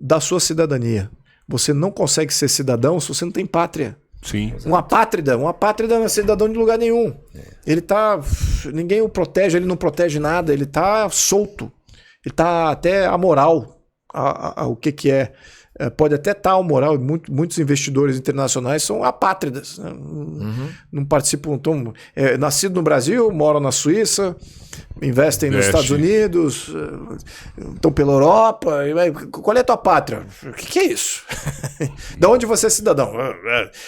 da sua cidadania. Você não consegue ser cidadão se você não tem pátria. Sim. Um apátrida não é cidadão de lugar nenhum. Ele tá. Ninguém o protege, ele não protege nada, ele tá solto. Ele tá até amoral. O que é. Pode até estar amoral. Muitos investidores internacionais são apátridas. Né? Não participam. Nascido no Brasil, moram na Suíça, investem nos Estados Unidos, estão pela Europa. Qual é a tua pátria? O que é isso? Da onde você é cidadão?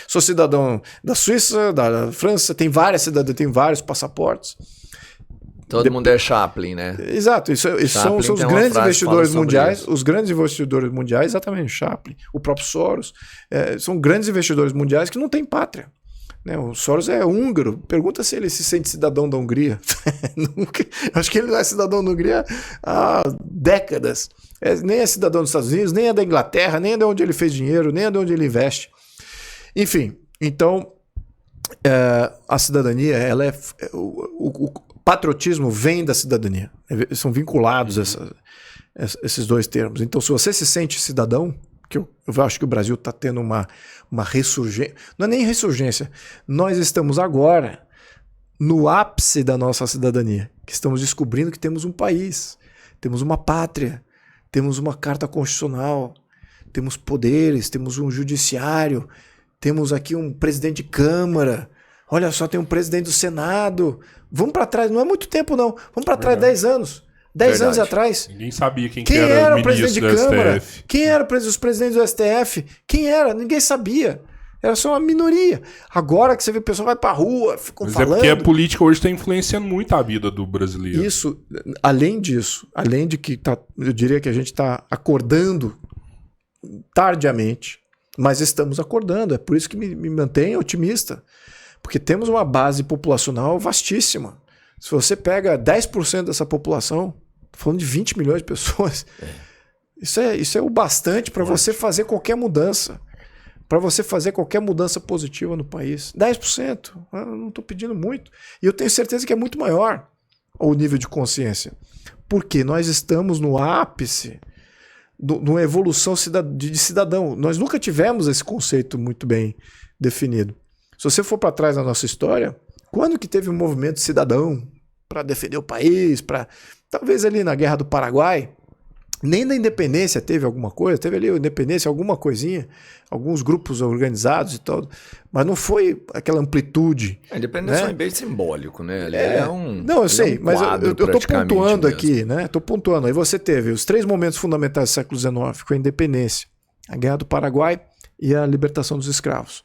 Sou cidadão da Suíça, da França, tem várias cidadanias, tem vários passaportes. Todo mundo é Chaplin, né? Exato, isso são os grandes investidores mundiais, os grandes investidores mundiais, exatamente, Chaplin, o próprio Soros, são grandes investidores mundiais que não têm pátria. Né? O Soros é húngaro, pergunta se ele se sente cidadão da Hungria. Acho que ele não é cidadão da Hungria há décadas. Nem é cidadão dos Estados Unidos, nem é da Inglaterra, nem é de onde ele fez dinheiro, nem é de onde ele investe. Enfim, então a cidadania, ela é o patriotismo vem da cidadania. São vinculados esses dois termos. Então, se você se sente cidadão, que eu acho que o Brasil está tendo uma ressurgência. Não é nem ressurgência. Nós estamos agora no ápice da nossa cidadania. Que estamos descobrindo que temos um país, temos uma pátria, temos uma carta constitucional, temos poderes, temos um judiciário, temos aqui um presidente de Câmara. Olha só, tem um presidente do Senado. Vamos para trás, não é muito tempo não. Vamos para trás 10 anos. 10 anos atrás. Ninguém sabia quem era o o presidente de do Câmara. STF. Quem era os presidentes do STF? Quem era? Ninguém sabia. Era só uma minoria. Agora que você vê o pessoal vai pra rua, ficam falando. Mas é porque a política hoje está influenciando muito a vida do brasileiro. Isso, além disso, além de que eu diria que a gente está acordando tardiamente, mas estamos acordando. É por isso que me mantém otimista. Porque temos uma base populacional vastíssima. Se você pega 10% dessa população, tô falando de 20 milhões de pessoas, isso é o bastante para você fazer qualquer mudança. Para você fazer qualquer mudança positiva no país. 10%. Eu não estou pedindo muito. E eu tenho certeza que é muito maior o nível de consciência. Porque nós estamos no ápice de uma evolução de cidadão. Nós nunca tivemos esse conceito muito bem definido. Se você for para trás na nossa história, quando que teve um movimento cidadão para defender o país, talvez ali na Guerra do Paraguai, nem na independência teve alguma coisa, teve ali a independência, alguma coisinha, alguns grupos organizados e tal, mas não foi aquela amplitude. A independência é bem simbólico, né? Não, eu sei, mas eu estou pontuando aqui, né? Estou pontuando. Aí você teve os 3 momentos fundamentais do século XIX, foi a independência, a Guerra do Paraguai e a libertação dos escravos.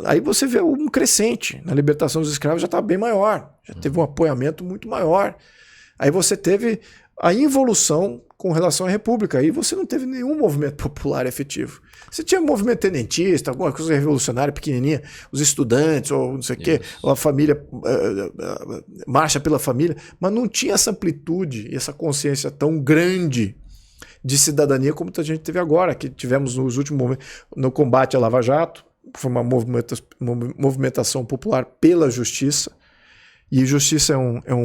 Aí você vê um crescente. Na libertação dos escravos já estava bem maior, já teve um apoiamento muito maior. Aí você teve a involução com relação à República. Aí você não teve nenhum movimento popular efetivo. Você tinha um movimento tenentista, alguma coisa revolucionária pequenininha, os estudantes, ou não sei o quê, ou a família, marcha pela família, mas não tinha essa amplitude e essa consciência tão grande de cidadania como a gente teve agora, que tivemos nos últimos momentos, no combate à Lava Jato. Foi uma movimentação popular pela justiça, e justiça é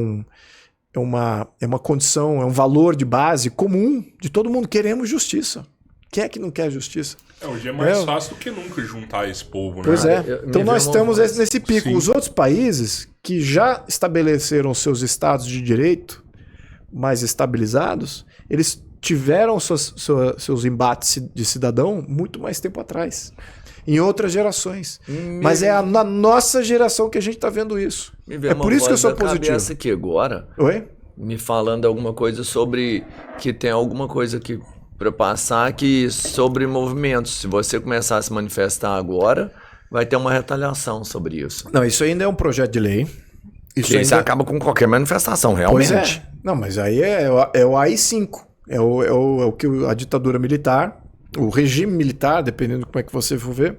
uma condição, é um valor de base comum de todo mundo. Queremos justiça. Quem é que não quer justiça? Hoje é mais fácil do que nunca juntar esse povo, né? Pois é. Então nós estamos nesse pico. Sim. Os outros países que já estabeleceram seus estados de direito mais estabilizados, eles tiveram seus embates de cidadão muito mais tempo atrás. Em outras gerações. Mas é na nossa geração que a gente está vendo isso. É por isso que eu sou positivo. Aqui agora, oi? Me falando alguma coisa sobre que tem alguma coisa aqui para passar que sobre movimentos. Se você começar a se manifestar agora, vai ter uma retaliação sobre isso. Não, isso ainda é um projeto de lei. Isso acaba com qualquer manifestação, realmente. Pois é. Não, mas aí é o AI-5. É o que a ditadura militar, o regime militar, dependendo de como é que você for ver,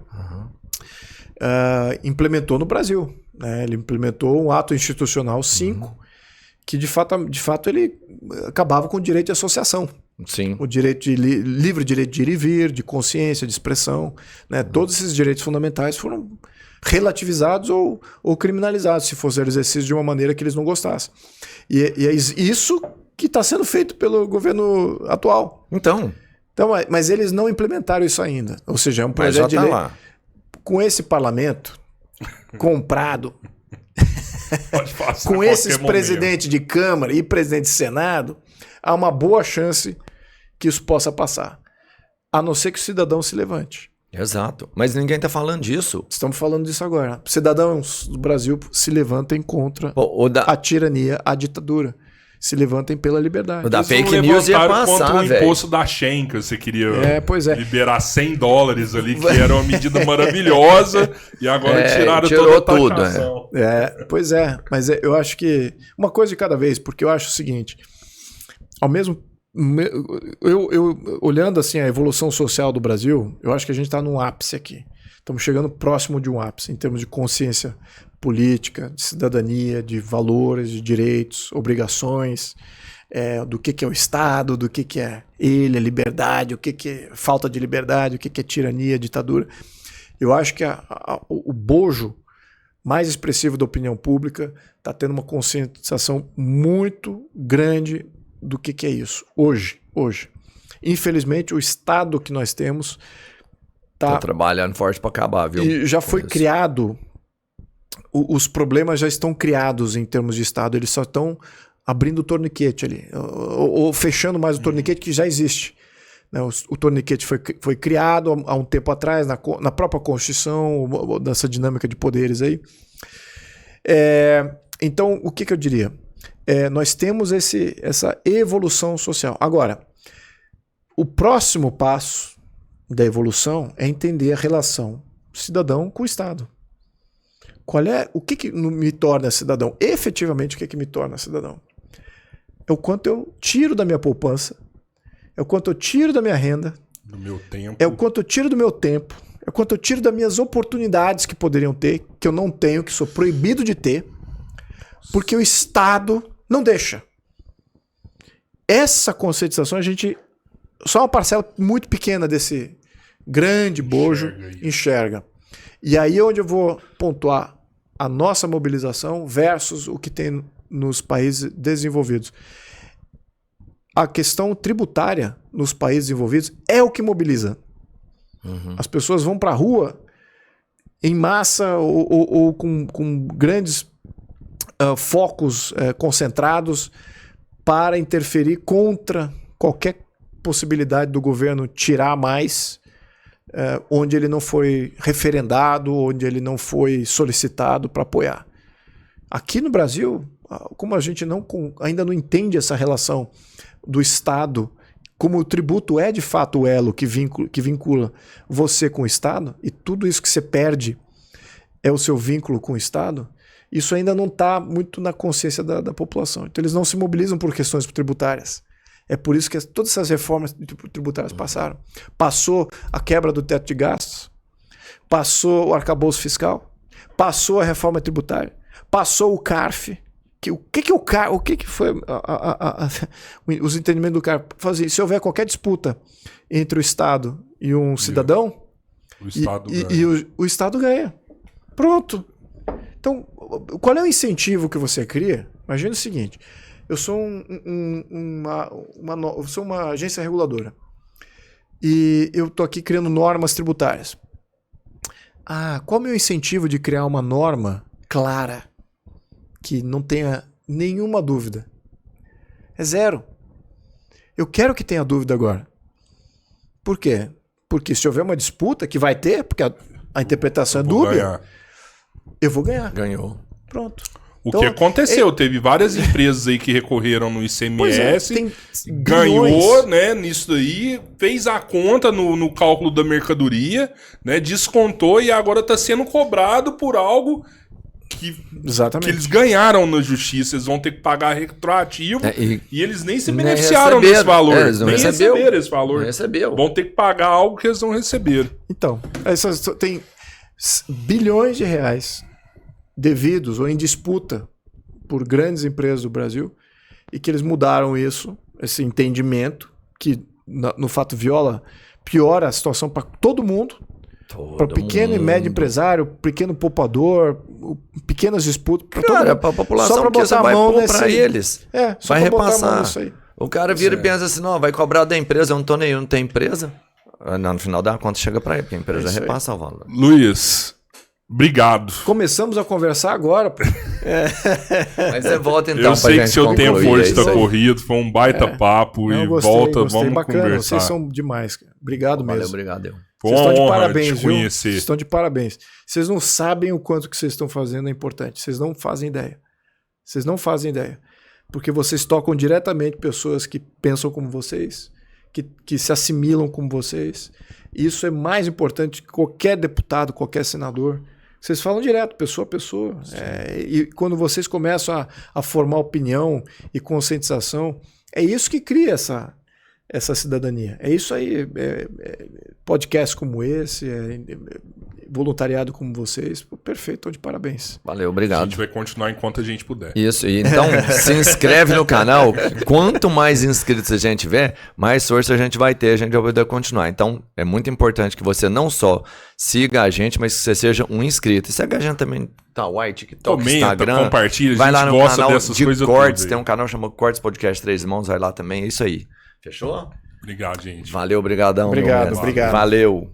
implementou no Brasil. Né? Ele implementou um ato institucional 5, que de fato ele acabava com o direito de associação. Sim. O direito livre direito de ir e vir, de consciência, de expressão. Né? Todos esses direitos fundamentais foram relativizados ou criminalizados, se fosse exercício de uma maneira que eles não gostassem. E é isso que está sendo feito pelo governo atual. Então, mas eles não implementaram isso ainda. Ou seja, é um projeto de lei. Lá. Com esse parlamento comprado, com com esses presidentes de Câmara e presidente de Senado, há uma boa chance que isso possa passar. A não ser que o cidadão se levante. Exato. Mas ninguém está falando disso. Estamos falando disso agora. Cidadãos do Brasil se levantem contra a tirania, a ditadura. Se levantem pela liberdade. O da fake news ia passar, o imposto da Shen, que você queria liberar $100 ali, que era uma medida maravilhosa, e agora tiraram toda a taxação. Pois é. Mas eu acho que uma coisa de cada vez, porque eu acho o seguinte, eu olhando assim a evolução social do Brasil, eu acho que a gente está num ápice aqui. Estamos chegando próximo de um ápice em termos de consciência política, de cidadania, de valores, de direitos, obrigações, do que é o Estado, do que é ele, a liberdade, o que é falta de liberdade, o que é tirania, ditadura. Eu acho que o bojo mais expressivo da opinião pública está tendo uma conscientização muito grande do que é isso, hoje. Infelizmente, o Estado que nós temos tá trabalhando forte para acabar, viu? E já foi criado, os problemas já estão criados em termos de Estado, eles só estão abrindo o torniquete ali, ou fechando mais o torniquete que já existe. O torniquete foi criado há um tempo atrás, na própria Constituição, dessa dinâmica de poderes aí. Então, o que eu diria? Nós temos essa evolução social. Agora, o próximo passo da evolução é entender a relação cidadão com o Estado. O que me torna cidadão? Efetivamente, o que me torna cidadão? É o quanto eu tiro da minha poupança, é o quanto eu tiro da minha renda, do meu tempo. É o quanto eu tiro do meu tempo, é o quanto eu tiro das minhas oportunidades que poderiam ter, que eu não tenho, que sou proibido de ter, porque o Estado não deixa. Essa conscientização, só uma parcela muito pequena desse grande bojo enxerga. E aí é onde eu vou pontuar a nossa mobilização versus o que tem nos países desenvolvidos. A questão tributária nos países desenvolvidos é o que mobiliza. Uhum. As pessoas vão para a rua em massa ou com grandes focos concentrados para interferir contra qualquer possibilidade do governo tirar mais, onde ele não foi referendado, onde ele não foi solicitado para apoiar. Aqui no Brasil, como a gente ainda não entende essa relação do Estado, como o tributo é de fato o elo que vincula você com o Estado, e tudo isso que você perde é o seu vínculo com o Estado, isso ainda não está muito na consciência da população. Então eles não se mobilizam por questões tributárias. É por isso que todas essas reformas tributárias passaram. Passou a quebra do teto de gastos, passou o arcabouço fiscal, passou a reforma tributária, passou o CARF. O que foi os entendimentos do CARF? Fazer, se houver qualquer disputa entre o Estado e um cidadão, o Estado ganha. Pronto. Então, qual é o incentivo que você cria? Imagina o seguinte: eu sou eu sou uma agência reguladora e eu estou aqui criando normas tributárias. Qual é o meu incentivo de criar uma norma clara, que não tenha nenhuma dúvida? É zero. Eu quero que tenha dúvida agora. Por quê? Porque se houver uma disputa, que vai ter, porque a interpretação é dúbia, eu vou ganhar. Ganhou. Pronto. O que aconteceu? Teve várias empresas aí que recorreram no ICMS, ganhou, né, nisso daí, fez a conta no cálculo da mercadoria, né, descontou e agora está sendo cobrado por algo que eles ganharam na justiça. Eles vão ter que pagar retroativo e eles nem se beneficiaram desse valor. Eles não receberam esse valor. Não recebeu. Vão ter que pagar algo que eles não receberam. Então, tem bilhões de reais devidos ou em disputa por grandes empresas do Brasil e que eles mudaram esse entendimento que no fato piora a situação para todo mundo, Para pequeno e médio empresário, pequeno poupador, pequenas disputas. Cara, para a população que você vai pôr para eles. Vai repassar. O cara vira e pensa assim, não, vai cobrar da empresa, eu não tô nem, eu não tenho empresa. No final da conta chega para ele, porque a empresa repassa o valor. Luiz, obrigado. Começamos a conversar agora. Mas você volta então. Eu sei que seu tempo hoje está corrido, foi um baita papo e volta, vamos bacana, conversar. Vocês são demais. Obrigado mesmo. Obrigado. Vocês estão de parabéns, viu? Vocês estão de parabéns. Vocês não sabem o quanto que vocês estão fazendo é importante. Vocês não fazem ideia. Vocês não fazem ideia. Porque vocês tocam diretamente pessoas que pensam como vocês, que se assimilam como vocês. Isso é mais importante que qualquer deputado, qualquer senador. Vocês falam direto, pessoa a pessoa. E quando vocês começam a formar opinião e conscientização, é isso que cria essa cidadania. É isso aí. Podcast como esse, voluntariado como vocês. Perfeito, estou de parabéns. Valeu, obrigado. A gente vai continuar enquanto a gente puder. Isso, e então se inscreve no canal. Quanto mais inscritos a gente tiver, mais força a gente vai ter, a gente vai poder continuar. Então é muito importante que você não só siga a gente, mas que você seja um inscrito. E segue a gente também, tá, White, TikTok, Instagram. Compartilha, vai lá no canal de Cortes, tem um canal chamado Cortes Podcast 3 Irmãos, vai lá também, é isso aí. Fechou? Obrigado, gente. Valeu, obrigadão. Obrigado. Valeu.